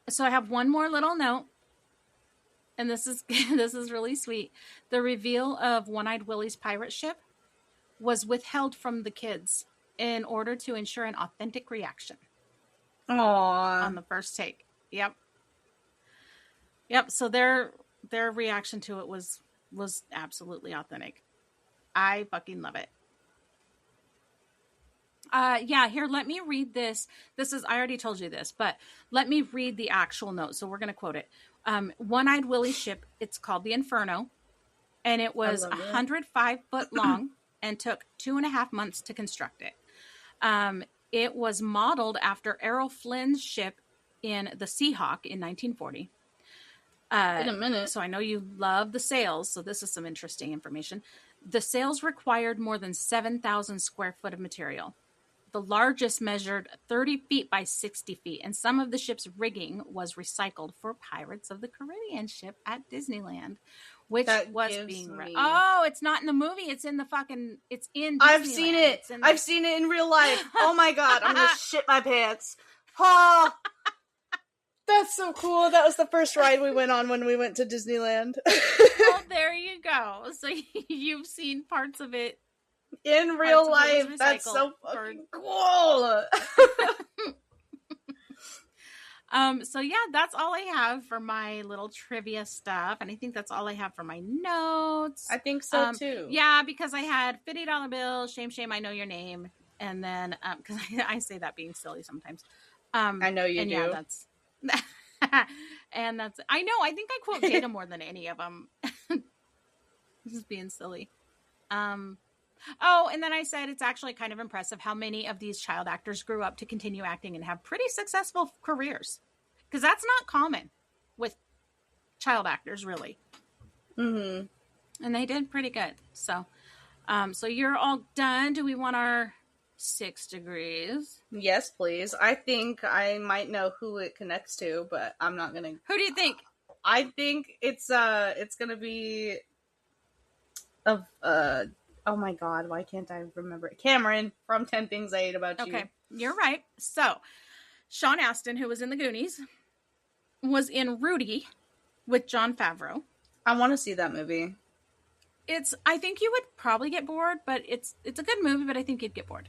So I have one more little note, and this is this is really sweet. The reveal of One-Eyed Willie's pirate ship was withheld from the kids in order to ensure an authentic reaction. Aww. On the first take. Yep. So their reaction to it was absolutely authentic. I fucking love it. Here, let me read this. I already told you this, but let me read the actual note. So we're going to quote it. One-Eyed Willie's ship, it's called the Inferno, and it was 105 foot long and took 2.5 months to construct it. It was modeled after Errol Flynn's ship in the Seahawk in 1940. Wait a minute. So I know you love the sails, so this is some interesting information. The sails required more than 7,000 square foot of material. The largest measured 30 feet by 60 feet, and some of the ship's rigging was recycled for Pirates of the Caribbean ship at Disneyland, which was being... Oh, it's not in the movie. It's in the fucking... It's in Disneyland. I've seen it. I've seen it in real life. Oh my god, I'm gonna shit my pants. Oh, that's so cool. That was the first ride we went on when we went to Disneyland. Well, there you go. So you've seen parts of it in real life. That's so fucking cool. So yeah, that's all I have for my little trivia stuff, and I think that's all I have for my notes. I think so too. Yeah, because I had $50 bill, shame, I know your name, and then because I say that being silly sometimes. I know you do. Yeah, that's and that's... I know. I think I quote Data more than any of them. This is being silly. Oh, and then I said it's actually kind of impressive how many of these child actors grew up to continue acting and have pretty successful careers. Because that's not common with child actors, really. Mm-hmm. And they did pretty good. So, so you're all done. Do we want our 6 degrees? Yes, please. I think I might know who it connects to, but I'm not gonna... Who do you think? I think it's gonna be... oh my god, why can't I remember it? Cameron from 10 Things I Hate About You. Okay, you're right. So, Sean Astin, who was in the Goonies, was in Rudy with Jon Favreau. I want to see that movie. I think you would probably get bored, but it's a good movie, but I think you'd get bored.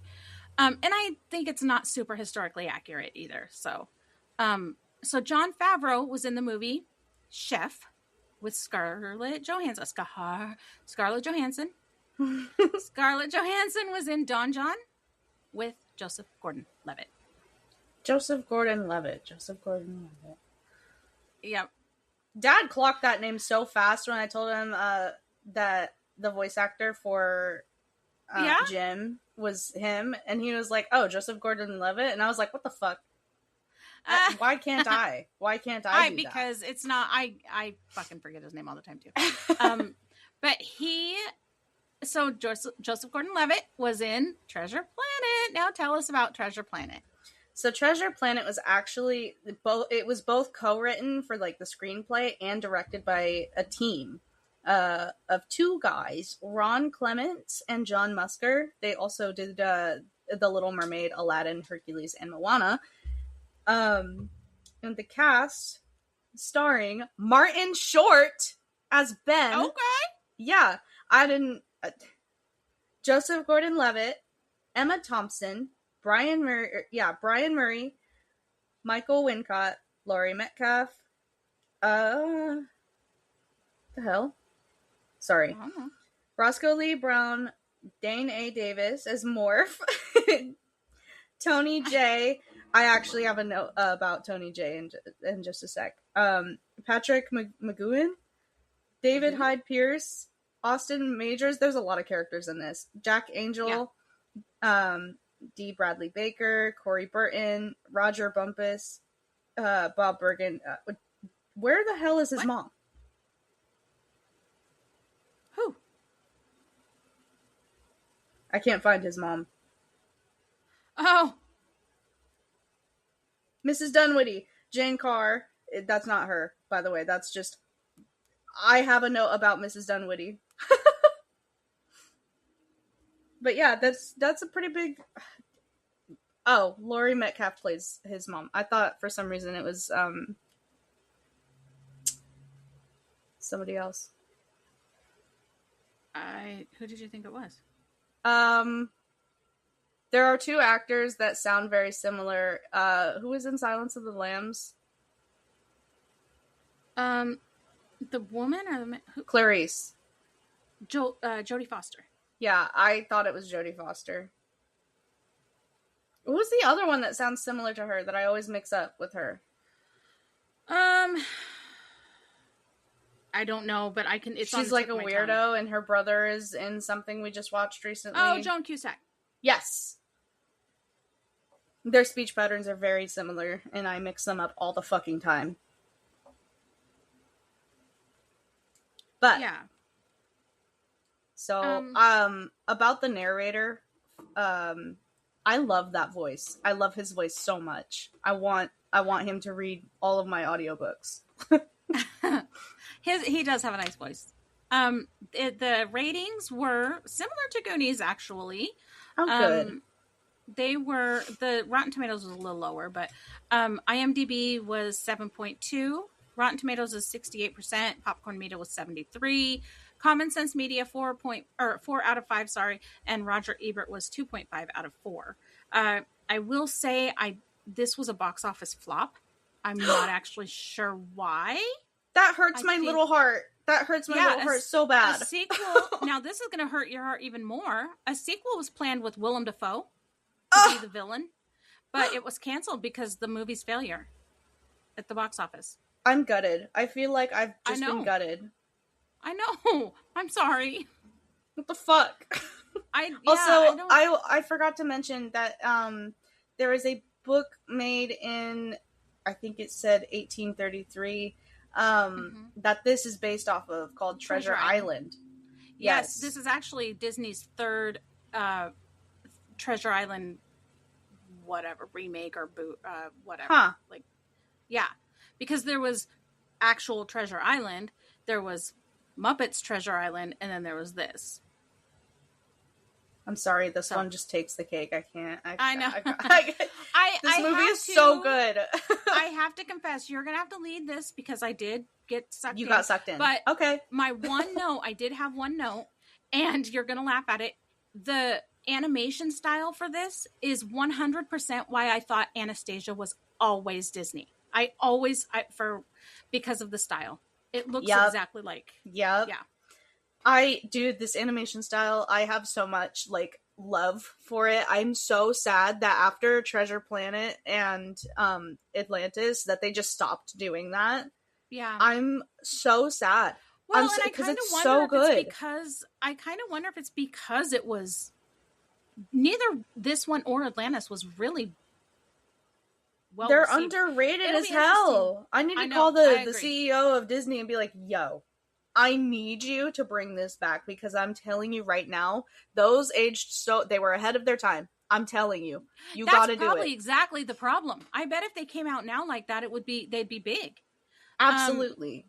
And I think it's not super historically accurate either. So, so Jon Favreau was in the movie Chef with Scarlett Johansson. Scarlett Johansson. Scarlett Johansson was in Don John with Joseph Gordon-Levitt. Joseph Gordon-Levitt. Yep. Dad clocked that name so fast when I told him that the voice actor for Jim was him, and he was like, "Oh, Joseph Gordon-Levitt," and I was like, "What the fuck? Why can't I? Why can't I do because that?" It's not. I fucking forget his name all the time too. But so Joseph Gordon-Levitt was in Treasure Planet. Now tell us about Treasure Planet. So Treasure Planet was actually both co-written for like the screenplay and directed by a team of 2 guys, Ron Clements and John Musker. They also did The Little Mermaid, Aladdin, Hercules, and Moana. And the cast starring Martin Short as Ben. Okay. Yeah, Joseph Gordon-Levitt, Emma Thompson, Brian Murray, Michael Wincott, Laurie Metcalf. The hell? Sorry. Roscoe Lee Brown, Dane A. Davis as MORPH, Tony J. I actually have a note about Tony J in just a sec. Patrick McGowan, David Hyde Pierce, Austin Majors. There's a lot of characters in this. Jack Angel, D. Bradley Baker, Corey Burton, Roger Bumpus, Bob Bergen, Where the hell is his What? mom? Who? I can't find his mom. Oh. Mrs. Dunwitty. Jane Carr. That's not her, by the way. That's just... I have a note about Mrs. Dunwitty. But yeah, that's a pretty big... Oh, Laurie Metcalf plays his mom. I thought for some reason it was somebody else. Who did you think it was? There are two actors that sound very similar. Who was in Silence of the Lambs? The woman or the man? Clarice. Jodie Foster. Yeah, I thought it was Jodie Foster. What was the other one that sounds similar to her that I always mix up with her? I don't know, but I can. She's like a weirdo, and her brother is in something we just watched recently. Oh, Joan Cusack. Yes. Their speech patterns are very similar, and I mix them up all the fucking time. But yeah. So, about the narrator, I love that voice. I love his voice so much. I want him to read all of my audiobooks. He does have a nice voice. The ratings were similar to Goonies, actually. Oh, good. The Rotten Tomatoes was a little lower, but IMDb was 7.2. Rotten Tomatoes is 68%. Popcorn Media was 73. Common Sense Media 4 out of 5. Sorry, and Roger Ebert was 2.5 out of 4. I will say this was a box office flop. I'm not actually sure why. That hurts my little heart. That hurts my little heart so bad. A sequel. Now this is going to hurt your heart even more. A sequel was planned with Willem Dafoe to be the villain, but it was canceled because the movie's failure at the box office. I'm gutted. I feel like I've just been gutted. I know. I'm sorry. What the fuck? I forgot to mention that there is a book made in, I think it said 1833, that this is based off of, called Treasure Island. Yes, this is actually Disney's third Treasure Island, whatever, remake or whatever. Huh. Like, yeah, because there was actual Treasure Island, there was Muppets Treasure Island, and then there was this. I'm sorry, this one just takes the cake. I can't. I know. This movie is so good. I have to confess, you're going to have to lead this because I did get sucked in. You got sucked in. But okay. My one note, I did have one note, and you're going to laugh at it. The animation style for this is 100% why I thought Anastasia was always Disney. Because of the style. It looks exactly like. Yep. Yeah. This animation style, I have so much, love for it. I'm so sad that after Treasure Planet and Atlantis, that they just stopped doing that. Yeah. I'm so sad. Well, and I kind of wonder if it's because it was... Neither this one or Atlantis was really well They're received. Underrated as hell. I need to call the CEO of Disney and be like, yo, I need you to bring this back because I'm telling you right now, those aged they were ahead of their time. I'm telling you, you got to do it. That's probably exactly the problem. I bet if they came out now like that, they'd be big. Absolutely.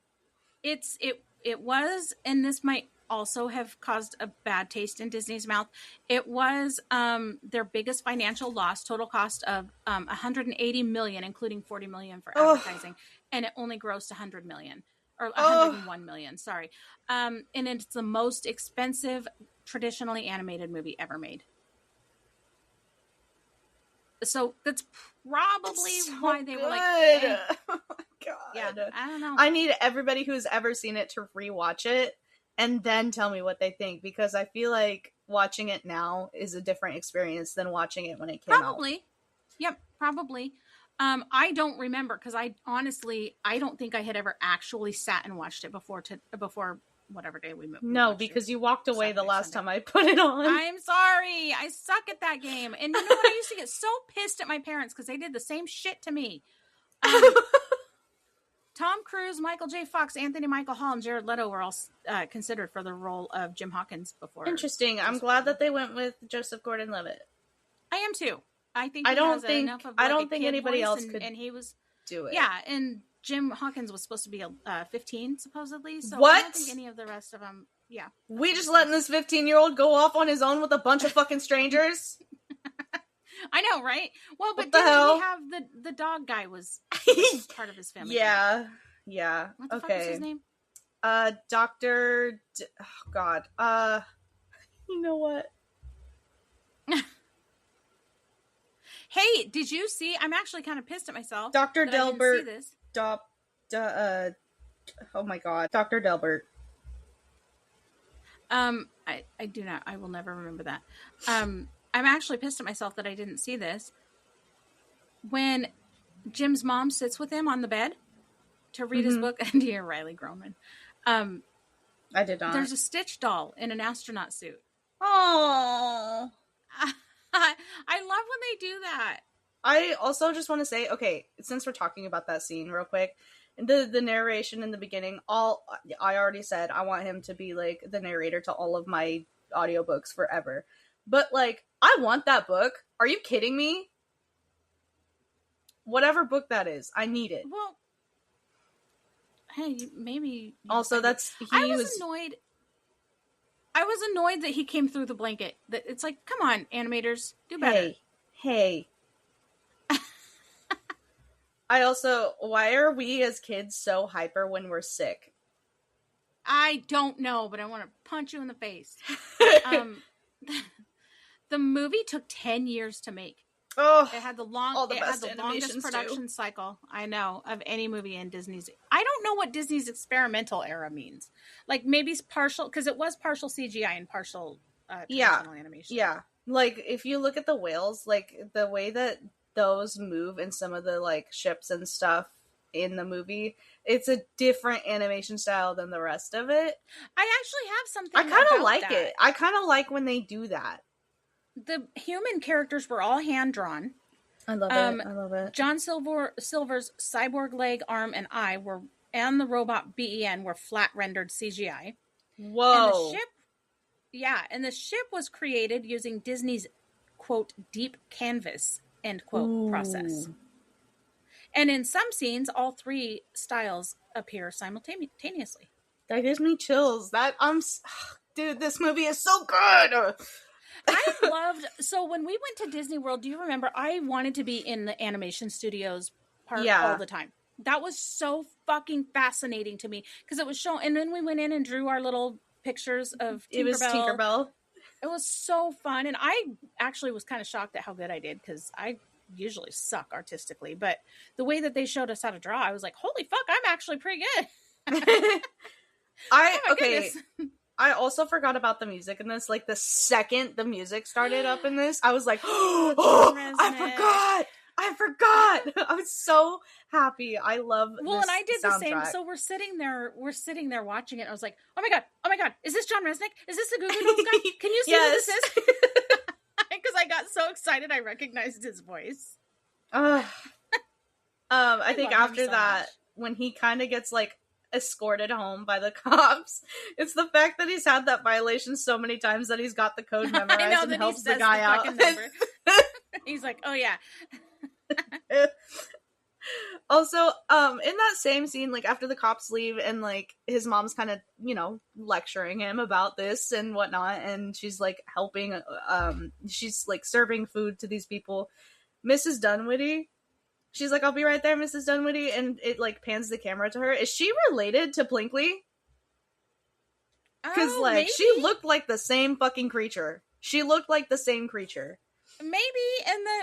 It was, and this might also have caused a bad taste in Disney's mouth. It was their biggest financial loss, total cost of $180 million, including $40 million for advertising, and it only grossed $100 million. Or 101 million, sorry. And it's the most expensive traditionally animated movie ever made. So that's probably why they were like, eh. Oh my God. Yeah, I don't know. I need everybody who's ever seen it to rewatch it and then tell me what they think, because I feel like watching it now is a different experience than watching it when it came out. Probably. Yep, probably. I don't remember because I don't think I had ever actually sat and watched it before whatever day we moved. No, because you walked away the last time I put it on. I'm sorry. I suck at that game. And you know what? I used to get so pissed at my parents because they did the same shit to me. Tom Cruise, Michael J. Fox, Anthony Michael Hall, and Jared Leto were all considered for the role of Jim Hawkins before. Interesting. I'm glad that they went with Joseph Gordon-Levitt. I am too. I think I don't enough think anybody else and, could and he was do it. Yeah, and Jim Hawkins was supposed to be 15 supposedly. So what? I don't think any of the rest of them. Yeah, we just letting this 15-year-old go off on his own with a bunch of fucking strangers. I know, right? Well, but didn't he have the dog guy was part of his family? Yeah. What the okay. fuck was his name? Dr. Oh God. You know what? Hey, did you see? I'm actually kind of pissed at myself. Dr. Delbert. I didn't see this. Oh my God. Dr. Delbert. I do not. I will never remember that. I'm actually pissed at myself that I didn't see this. When Jim's mom sits with him on the bed to read his book, and dear Riley Groman, I did not. There's a Stitch doll in an astronaut suit. Oh, I love when they do that. I also just want to say, okay, since we're talking about that scene real quick, the narration in the beginning, I already said I want him to be like the narrator to all of my audiobooks forever. But like, I want that book. Are you kidding me? Whatever book that is, I need it. Well, hey, maybe. Also, I was annoyed. I was annoyed that he came through the blanket. That it's like, come on, animators, do better. Hey. Why are we as kids so hyper when we're sick? I don't know, but I want to punch you in the face. The movie took 10 years to make. Oh, it had the longest production cycle, I know, of any movie in Disney's. I don't know what Disney's experimental era means. Like, maybe it's partial, because it was partial CGI and partial traditional animation. Yeah. Like, if you look at the whales, like, the way that those move in some of the, like, ships and stuff in the movie, it's a different animation style than the rest of it. I actually have something I kind of like it. I kind of like when they do that. The human characters were all hand-drawn. I love it. John Silver's cyborg leg, arm, and eye and the robot BEN were flat-rendered CGI. Whoa. And the ship was created using Disney's, quote, deep canvas, end quote, process. And in some scenes, all three styles appear simultaneously. That gives me chills. Dude, this movie is so good! So when we went to Disney World, do you remember, I wanted to be in the animation studios part all the time. That was so fucking fascinating to me, because it was shown, and then we went in and drew our little pictures of Tinkerbell. It was Tinkerbell. It was so fun, and I actually was kind of shocked at how good I did, because I usually suck artistically, but the way that they showed us how to draw, I was like, holy fuck, I'm actually pretty good. Goodness. I also forgot about the music in this. Like, the second the music started up in this, I was like, I forgot. I was so happy. I love this and I did the soundtrack. same. So we're sitting there watching it. I was like, oh my god, is this John Resnick? Is this the Goo Goo Dolls guy? Can you see who this is? Because I got so excited I recognized his voice. I think after that, when he kind of gets like escorted home by the cops, it's the fact that he's had that violation so many times that he's got the code memorized and helps the guy out. He's like, oh yeah. Also, in that same scene, like after the cops leave and like his mom's kind of, lecturing him about this and whatnot, and she's like helping, she's like serving food to these people. Mrs. Dunwitty, she's like, I'll be right there, Mrs. Dunwitty, and it like pans the camera to her. Is she related to Blinkley? Because maybe. She looked like the same fucking creature. Maybe,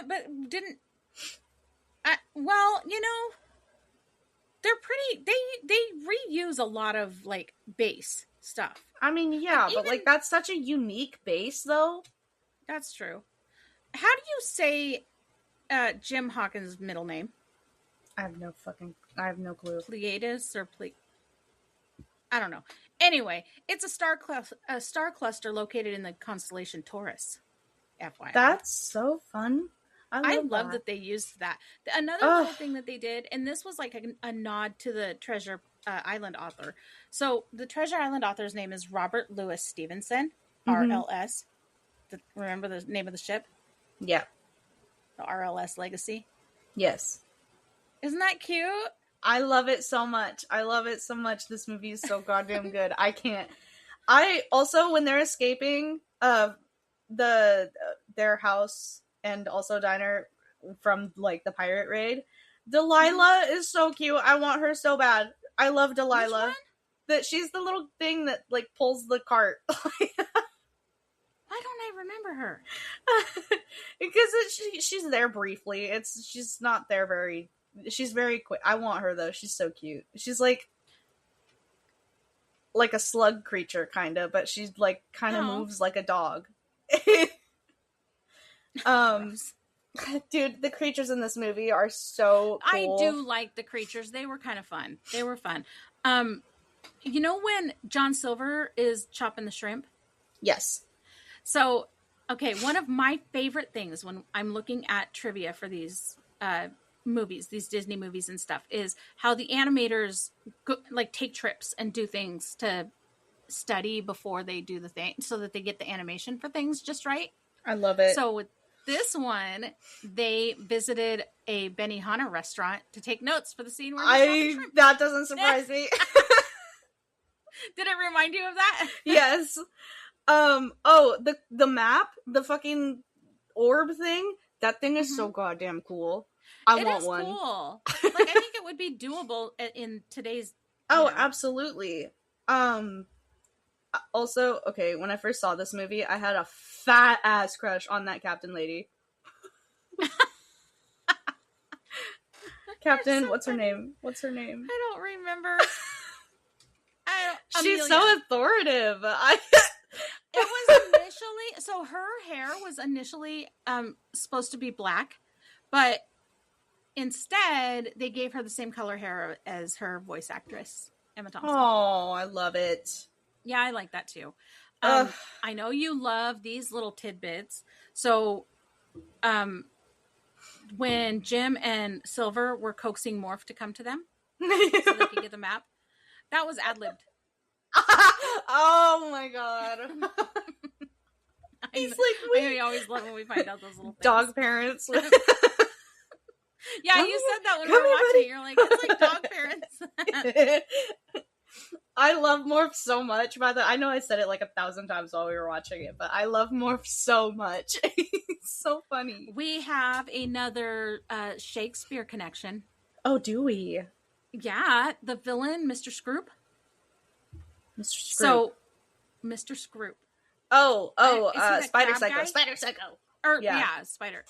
but didn't. They're pretty. They reuse a lot of like base stuff. I mean, yeah, but like that's such a unique base, though. That's true. How do you say Jim Hawkins' middle name? I have no clue. Pleiades or I don't know. Anyway, it's a star cluster located in the constellation Taurus. FYI. That's so fun. I love that they used that. Another little thing that they did, and this was like a nod to the Treasure Island author. So the Treasure Island author's name is Robert Louis Stevenson, RLS. Remember the name of the ship? Yeah. The RLS Legacy. Yes. Isn't that cute? I love it so much. This movie is so goddamn good. I can't. I also, when they're escaping their house and also diner from like the pirate raid, Delilah is so cute. I want her so bad. I love Delilah. Which one? That she's the little thing that like pulls the cart. Why don't I remember her? Because she's there briefly. She's not there very. She's very quick. I want her though. She's so cute. She's like a slug creature kind of, but she's like kind of moves like a dog. Dude, the creatures in this movie are so cool. I do like the creatures. They were kind of fun. They were fun. You know when John Silver is chopping the shrimp? Yes. So, okay, one of my favorite things when I'm looking at trivia for these movies, these Disney movies and stuff, is how the animators take trips and do things to study before they do the thing so that they get the animation for things just right. I love it. So with this one, they visited a Benihana restaurant to take notes for the scene where that doesn't surprise me. Did it remind you of that? Yes. The map, the fucking orb thing, that thing is so goddamn cool. I want one. Cool. Like, I think it would be doable in today's. Absolutely. Also, okay, when I first saw this movie, I had a fat ass crush on that captain lady. Captain, what's her name? I don't remember. She's so authoritative. It was initially, so her hair was initially supposed to be black, but instead they gave her the same color hair as her voice actress, Emma Thompson. Oh, I love it. Yeah, I like that too. I know you love these little tidbits. So, when Jim and Silver were coaxing Morph to come to them so they could get the map, that was ad-libbed. Oh my god. He's like, I always love when we find out those little things. Dog parents. Yeah, you said that when we were watching. You're like, it's like dog parents. I love Morph so much. I know I said it like 1,000 times while we were watching it, but I love Morph so much. He's so funny. We have another Shakespeare connection. Oh, do we? Yeah, the villain, Mr. Scroop. Mr. Scroop. So, Mr. Scroop. Spider Psycho. Spider Psycho. Yeah, Spider.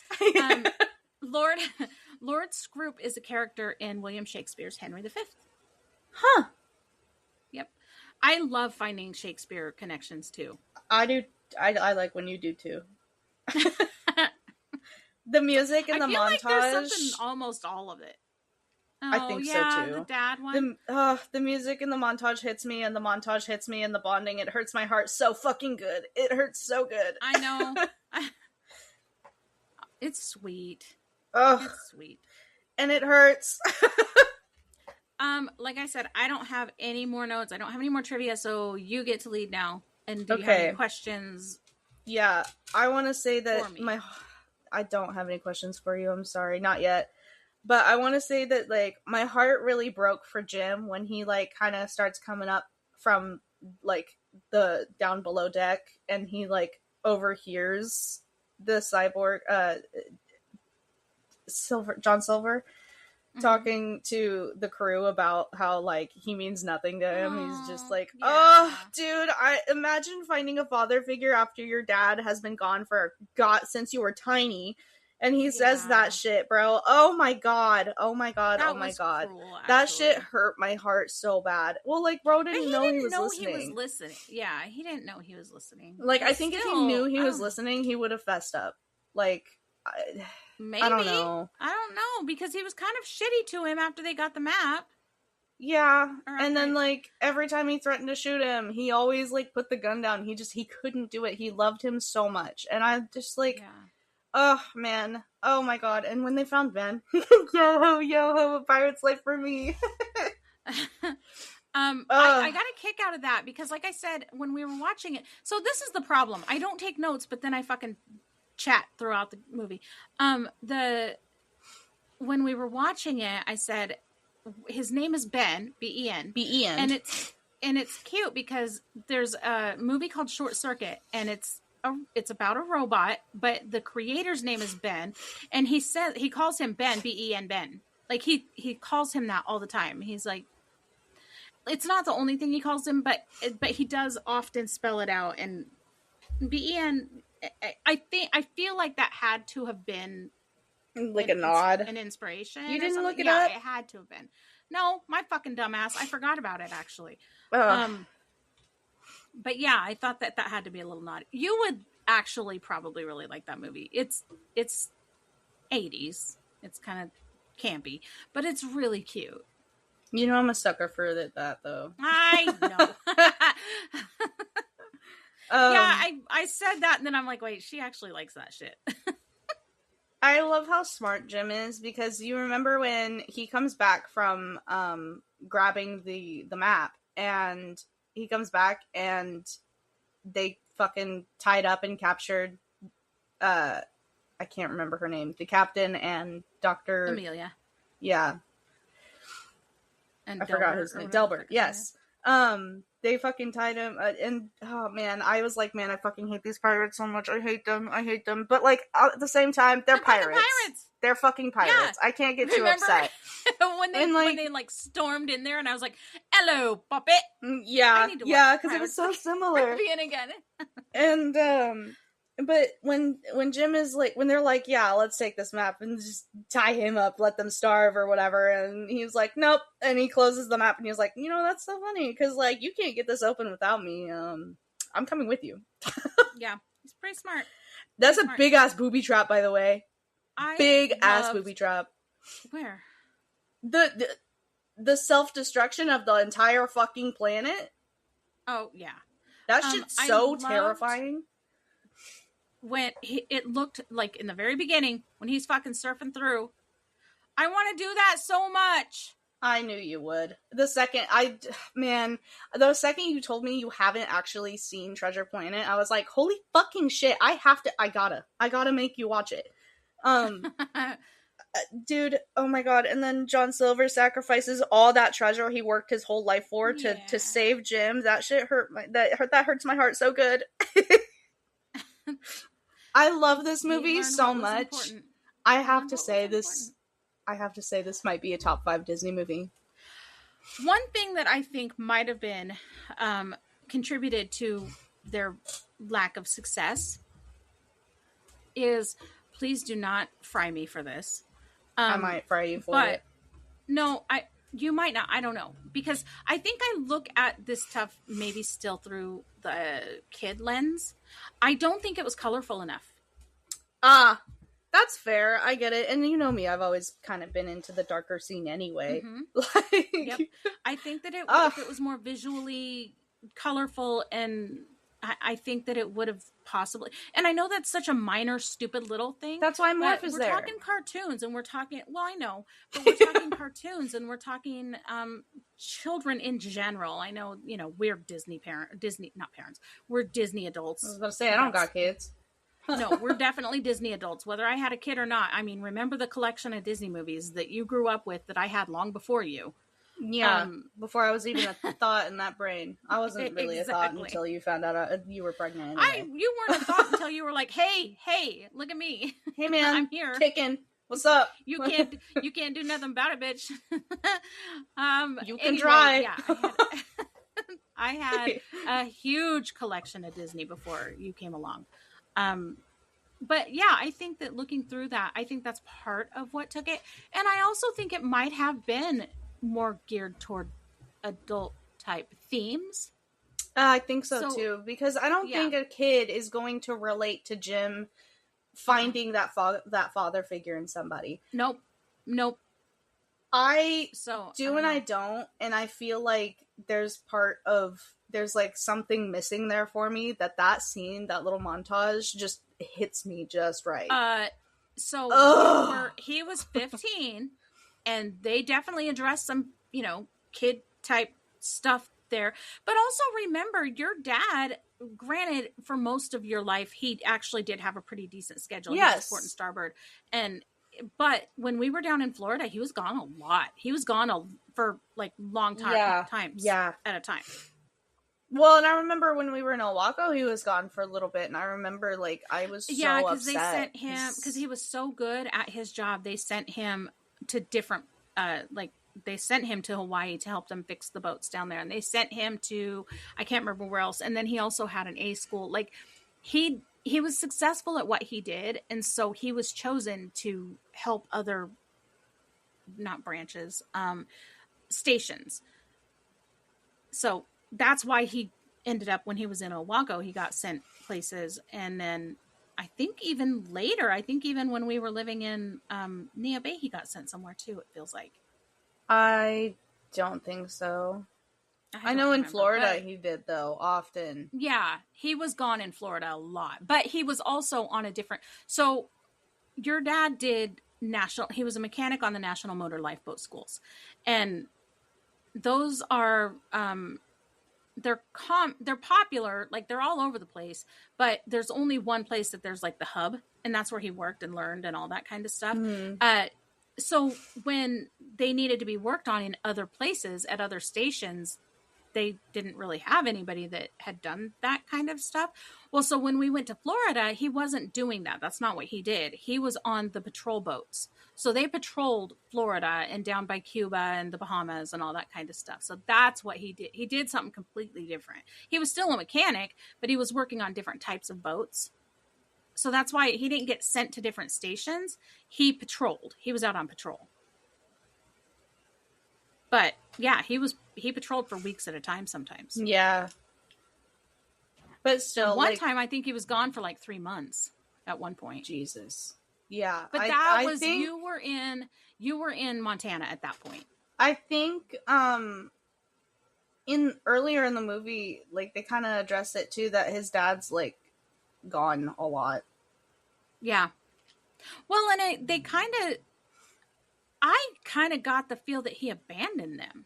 Lord Scroop is a character in William Shakespeare's Henry V. Huh. Yep. I love finding Shakespeare connections too. I do. I like when you do too. The music and the montage. Like there's something in almost all of it. I think so too. The dad one. The music and the montage hits me, and the montage hits me, and the bonding. It hurts my heart so fucking good. It hurts so good. I know. It's sweet. It's sweet. And it hurts. Like I said, I don't have any more notes. I don't have any more trivia, so you get to lead now. And do you have any questions? Yeah, I want to say that I don't have any questions for you. I'm sorry, not yet. But I want to say that, like, my heart really broke for Jim when he, like, kind of starts coming up from, like, the down below deck, and he, like, overhears the cyborg, John Silver, talking to the crew about how, like, he means nothing to him. He's just like, dude, I imagine finding a father figure after your dad has been gone since you were tiny. And he says that shit, bro. Oh my god. Cruel, that shit hurt my heart so bad. Well, like, bro didn't know he was listening. Yeah, he didn't know he was listening. Like, I think if he knew he was listening, he would have fessed up. Like, maybe. I don't know. Because he was kind of shitty to him after they got the map. Yeah, and then, like, every time he threatened to shoot him, he always, like, put the gun down. He couldn't do it. He loved him so much. And I just, like... Yeah. Oh, man. Oh my god, and when they found Ben, yo ho, a pirate's life for me. I got a kick out of that because, like I said, when we were watching it, so this is the problem. I don't take notes, but then I fucking chat throughout the movie. When we were watching it, I said his name is Ben, Ben, Ben, and it's cute because there's a movie called Short Circuit, and it's about a robot, but the creator's name is Ben, and he calls him Ben, Ben. Like he calls him that all the time. He's like, it's not the only thing he calls him, but he does often spell it out. And Ben, I feel like that had to have been like a nod, an inspiration. You didn't look it up? Yeah, it had to have been. No, my fucking dumbass. I forgot about it actually. But yeah, I thought that had to be a little nod. You would actually probably really like that movie. It's 80s. It's kind of campy, but it's really cute. You know I'm a sucker for that though. I know. Yeah, I said that and then I'm like, wait, she actually likes that shit. I love how smart Jim is because you remember when he comes back from grabbing the map and he comes back and they fucking tied up and captured I can't remember her name, the captain and Dr. Amelia. Yeah. And I forgot his name. Delbert, yes. They fucking tied him, and oh man, I was like, man, I fucking hate these pirates so much. I hate them. But like at the same time, they're pirates. They're fucking pirates. Yeah. I can't get too upset. when they like stormed in there, and I was like, "Hello, puppet." Yeah, because it was so similar. Again. And but when Jim is like, when they're like, yeah, let's take this map and just tie him up, let them starve or whatever, and he's like, nope, and he closes the map and he's like, that's so funny because like you can't get this open without me. I'm coming with you. Yeah, he's pretty smart. That's a big ass booby trap, by the way. Big ass booby trap. Where? The self-destruction of the entire fucking planet. Oh yeah, that shit's so terrifying. When it looked like in the very beginning when he's fucking surfing through, I want to do that so much. I knew you would. The second you told me you haven't actually seen Treasure Planet, I was like, holy fucking shit, I gotta make you watch it. Dude, oh my god. And then John Silver sacrifices all that treasure he worked his whole life for to save Jim. That shit that hurts my heart so good. I love this movie so much. I have to say this might be a top 5 Disney movie. One thing that I think might have been contributed to their lack of success is, please do not fry me for this. I might fry you for it. No, you might not. I don't know. Because I think I look at this stuff maybe still through the kid lens. I don't think it was colorful enough. That's fair. I get it. And you know me, I've always kind of been into the darker scene anyway. Mm-hmm. Yep. I think that if it was more visually colorful, and I think that it would have possibly, and I know that's such a minor, stupid little thing. That's why MORPH is there. We're talking cartoons, and we're talking, well, I know, but we're talking cartoons, and we're talking children in general. I know, we're not parents. We're Disney adults. I was going to say, I don't got kids. No, we're definitely Disney adults, whether I had a kid or not. I mean, remember the collection of Disney movies that you grew up with that I had long before you. Yeah, before I was even a thought in that brain. I wasn't really a thought until you found out you were pregnant. Anyway. You weren't a thought until you were like, hey, look at me. Hey man, I'm here. Kicking. What's up? You can't do nothing about it, bitch. You can try. Yeah, I had a huge collection of Disney before you came along. But yeah, I think that looking through that, I think that's part of what took it. And I also think it might have been more geared toward adult type themes. I think so too, because I don't think a kid is going to relate to Jim finding that father figure in somebody. Nope. I and I don't, and I feel like there's like something missing there for me, that scene, that little montage just hits me just right. So he was 15, and they definitely addressed some, kid type stuff there. But also remember, your dad, granted, for most of your life, he actually did have a pretty decent schedule. Yes. He was port and starboard. But when we were down in Florida, he was gone a lot. He was gone for like long times at a time. Well, and I remember when we were in Oahu, he was gone for a little bit, and I remember, like, I was so upset. Because they sent him, because he was so good at his job, they sent him to different, they sent him to Hawaii to help them fix the boats down there, and they sent him to, I can't remember where else, and then he also had an A school. Like, he was successful at what he did, and so he was chosen to help other, not branches, stations. So that's why he ended up, when he was in Oahu, he got sent places. And then I think even when we were living in Nia Bay, he got sent somewhere too, it feels like. I don't think so. I know in Florida he did, though, often. Yeah, he was gone in Florida a lot. But he was also on a different... So your dad did he was a mechanic on the National Motor Lifeboat Schools. And those are... they're popular, like they're all over the place, but there's only one place that there's like the hub, and that's where he worked and learned and all that kind of stuff. So when they needed to be worked on in other places at other stations, they didn't really have anybody that had done that kind of stuff. Well, so when we went to Florida, he wasn't doing that. That's not what he did. He was on the patrol boats. So they patrolled Florida and down by Cuba and the Bahamas and all that kind of stuff. So that's what he did. He did something completely different. He was still a mechanic, but he was working on different types of boats. So that's why he didn't get sent to different stations. He patrolled. He was out on patrol. But yeah, he patrolled for weeks at a time sometimes. Yeah. But still, one time I think he was gone for like 3 months at one point. Jesus. Yeah. But I think you were in Montana at that point. I think earlier in the movie, like, they kind of address it too, that his dad's like gone a lot. Yeah. Well, and I kind of got the feel that he abandoned them.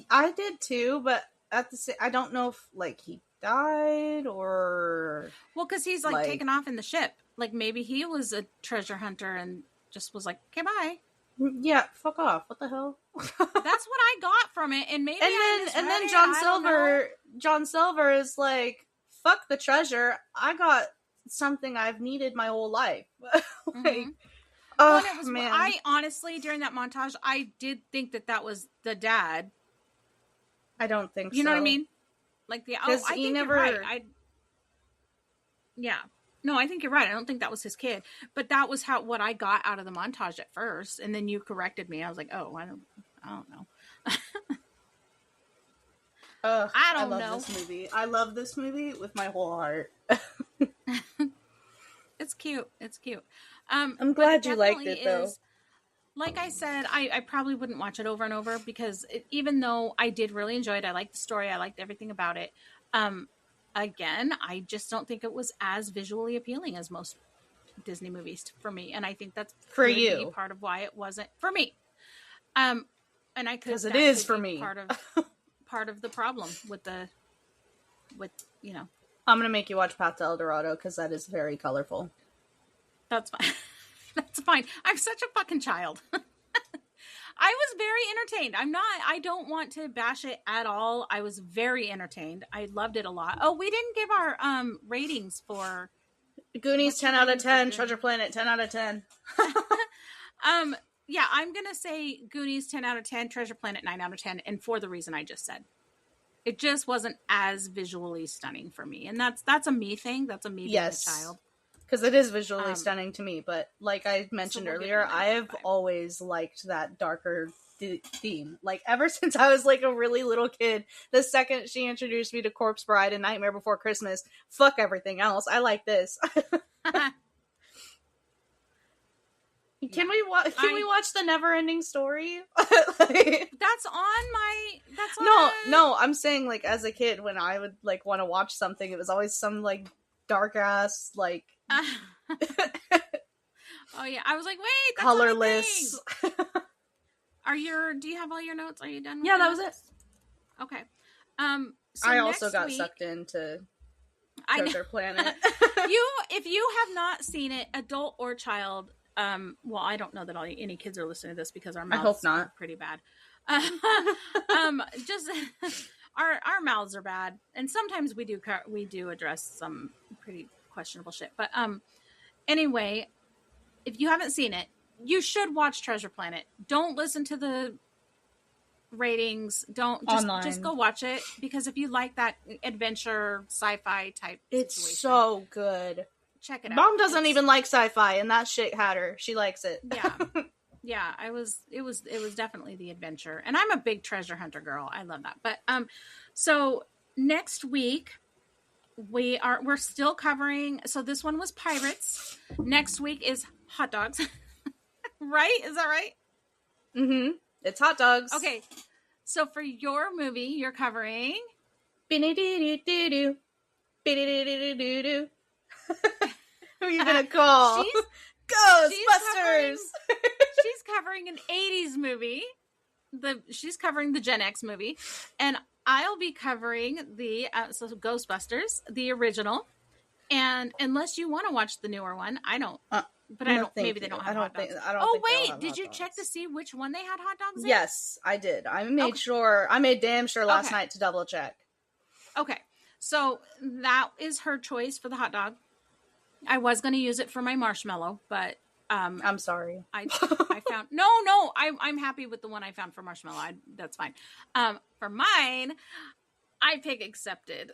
I did too, but I don't know if like he died or... Well, because he's like taken off in the ship. Like maybe he was a treasure hunter and just was like, okay, bye. Yeah, fuck off. What the hell? That's what I got from it. And maybe and then John Silver is like, fuck the treasure. I got something I've needed my whole life. Like, man. I honestly, during that montage, I did think that was the dad. I don't think so. You know what I mean? Like I think you're right. Yeah. No, I think you're right. I don't think that was his kid, but that was what I got out of the montage at first, and then you corrected me. I was like, oh, I don't know. I don't know. This movie. I love this movie with my whole heart. It's cute. It's cute. I'm glad you liked it, though. Like I said, I probably wouldn't watch it over and over because even though I did really enjoy it, I liked the story, I liked everything about it. Again, I just don't think it was as visually appealing as most Disney movies for me, and I think that's for you part of why it wasn't for me. And I could, because it is for me. Part of the problem with I'm gonna make you watch Path to El Dorado because that is very colorful. That's fine. That's fine. I'm such a fucking child. I was very entertained. I don't want to bash it at all. I was very entertained. I loved it a lot. Oh, we didn't give our ratings for Goonies 10 out of 10, Treasure Planet 10 out of 10. Yeah, I'm going to say Goonies 10 out of 10, Treasure Planet 9 out of 10, and for the reason I just said. It just wasn't as visually stunning for me. And that's a me thing. That's a me being a child. Because it is visually stunning to me, but like I mentioned earlier, I have always liked that darker theme. Like, ever since I was like a really little kid, the second she introduced me to Corpse Bride and Nightmare Before Christmas, fuck everything else. I like this. Can we watch the Never-Ending Story? That's on No, I'm saying, like, as a kid, when I would like want to watch something, it was always some like dark ass like Oh yeah, I was like, wait, that's colorless. Do you have all your notes? Are you done with Yeah, that was it. Okay. So I also next got week, sucked into I know. Treasure Planet. If you have not seen it, adult or child, well, I don't know that any kids are listening to this because our mouths are pretty bad. Just our mouths are bad, and sometimes we do address some pretty questionable shit. But anyway, if you haven't seen it, you should watch Treasure Planet. Don't listen to the ratings. Don't just go watch it, because if you like that adventure sci-fi type it's situation, so good. check it out. Mom doesn't even like sci-fi, and that shit had her. She likes it. Yeah. It was definitely the adventure, and I'm a big treasure hunter girl. I love that. But so next week we're still covering. So this one was pirates. Next week is hot dogs. Right? Is that right? Mm-hmm. It's hot dogs. Okay. So for your movie, you're covering. Who are you gonna call? Ghostbusters. She's covering an 80s movie. She's covering the Gen X movie, and I'll be covering the Ghostbusters, the original. And unless you want to watch the newer one, I don't. But I don't. Maybe they don't have hot dogs. Oh wait, did you check to see which one they had hot dogs in? Yes, I did. I made damn sure last night to double check. Okay, so that is her choice for the hot dog. I was going to use it for my marshmallow, but I'm sorry. I found I'm happy with the one I found for marshmallow. That's fine. For mine, I pick Accepted,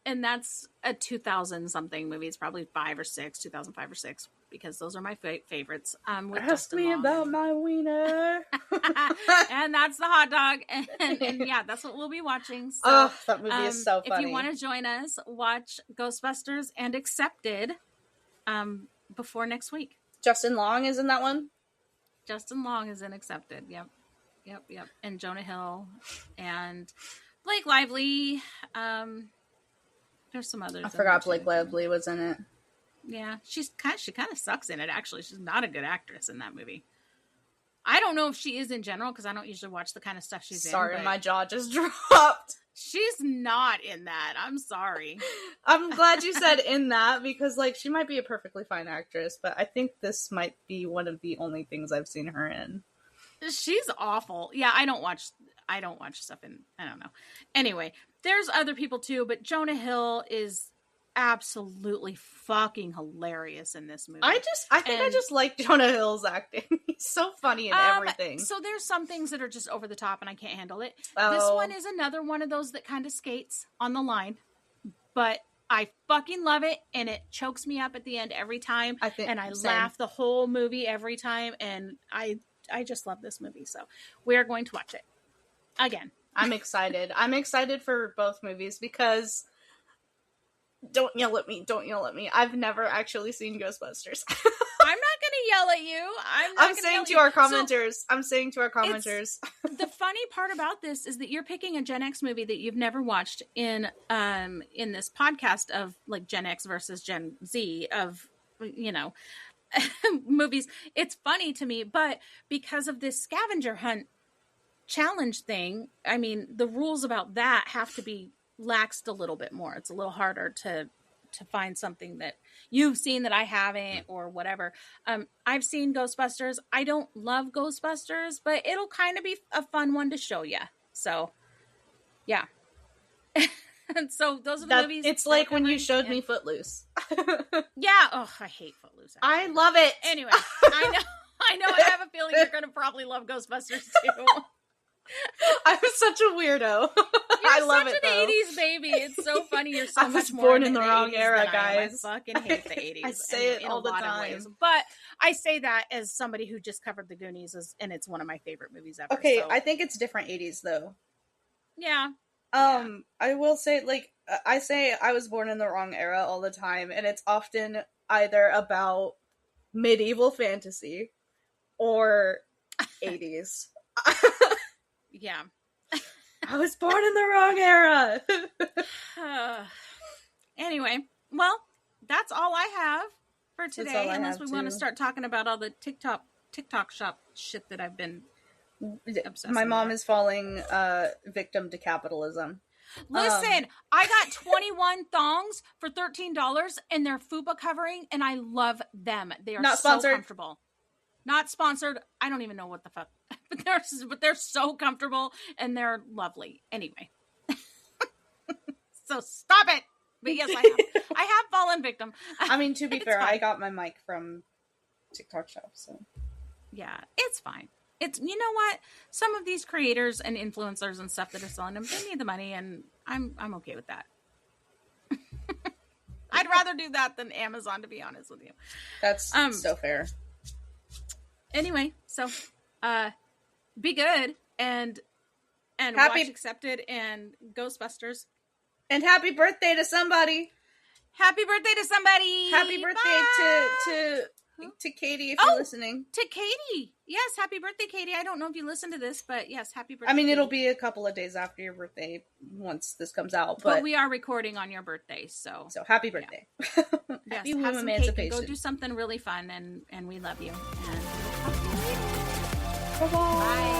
and that's a 2000 something movie. It's probably 2005 or 6, because those are my favorites. With Ask me about my wiener. And that's the hot dog, and yeah, that's what we'll be watching. So, that movie is so funny. If you want to join us, watch Ghostbusters and Accepted before next week. Justin Long is in that one? Justin Long is in Accepted. Yep. And Jonah Hill and Blake Lively. There's some others. I forgot Blake Lively was in it. Yeah, she kind of sucks in it, actually. She's not a good actress in that movie. I don't know if she is in general, because I don't usually watch the kind of stuff she's in. Sorry, my jaw just dropped. She's not in that. I'm sorry. I'm glad you said in that, because she might be a perfectly fine actress, but I think this might be one of the only things I've seen her in. She's awful. Yeah, I don't watch stuff in, I don't know. Anyway, there's other people too, but Jonah Hill is absolutely fucking hilarious in this movie. I think I just like Jonah Hill's acting. He's so funny in everything. So there's some things that are just over the top and I can't handle it. This one is another one of those that kind of skates on the line, but I fucking love it, and it chokes me up at the end every time. I laugh the whole movie every time, and I just love this movie. So we're going to watch it again. I'm excited. I'm excited for both movies, because don't yell at me. I've never actually seen Ghostbusters. I'm not going to yell at you. I'm saying to our commenters. The funny part about this is that you're picking a Gen X movie that you've never watched in this podcast of Gen X versus Gen Z of, movies. It's funny to me, but because of this Scavenger Hunt challenge thing, I mean, the rules about that have to be laxed a little bit more. It's a little harder to find something that you've seen that I haven't, or whatever. I've seen Ghostbusters. I don't love Ghostbusters, but it'll kind of be a fun one to show you. So, yeah. And so those are the movies. It's like when you showed me Footloose. Yeah. Oh, I hate Footloose. I love it. Anyway, I know. I have a feeling you're going to probably love Ghostbusters too. I'm such a weirdo. I love it. You're such an 80s baby. It's so funny. You're so much more born in the wrong era, guys. I fucking hate the 80s. I say it all the time. But I say that as somebody who just covered the Goonies, and it's one of my favorite movies ever. Okay, so. I think it's different 80s though. Yeah. I will say, I say I was born in the wrong era all the time, and it's often either about medieval fantasy or 80s. Yeah. I was born in the wrong era. Anyway, well, that's all I have for all today, I unless have, we want to too. start talking about all the TikTok shop shit that I've been obsessing My mom over. is falling victim to capitalism. Listen, I got 21 thongs for $13 and they're FUPA covering, and I love them. They are Not so sponsored. comfortable. Not sponsored. I don't even know what the fuck, but they're so comfortable and they're lovely. Anyway, so stop it. But yes, I have fallen victim. I mean, to be It's fair, fine. I got my mic from TikTok shop, so Yeah, it's fine. It's, you know what? Some of these creators and influencers and stuff that are selling them, they need the money, and I'm okay with that. I'd rather do that than Amazon, to be honest with you. that's so fair. Anyway, so be good and Happy- watch Accepted and Ghostbusters. And happy birthday to somebody. Happy birthday to somebody. Happy birthday to Katie if you're listening. To Katie. Yes, happy birthday, Katie. I don't know if you listen to this, but yes, happy birthday. I mean, it'll Katie. be a couple of days after your birthday once this comes out, but we are recording on your birthday, so happy birthday. yes, Happy have some emancipation. cake and go do something really fun, and we love you. And we'll talk to you later. Bye-bye. Bye.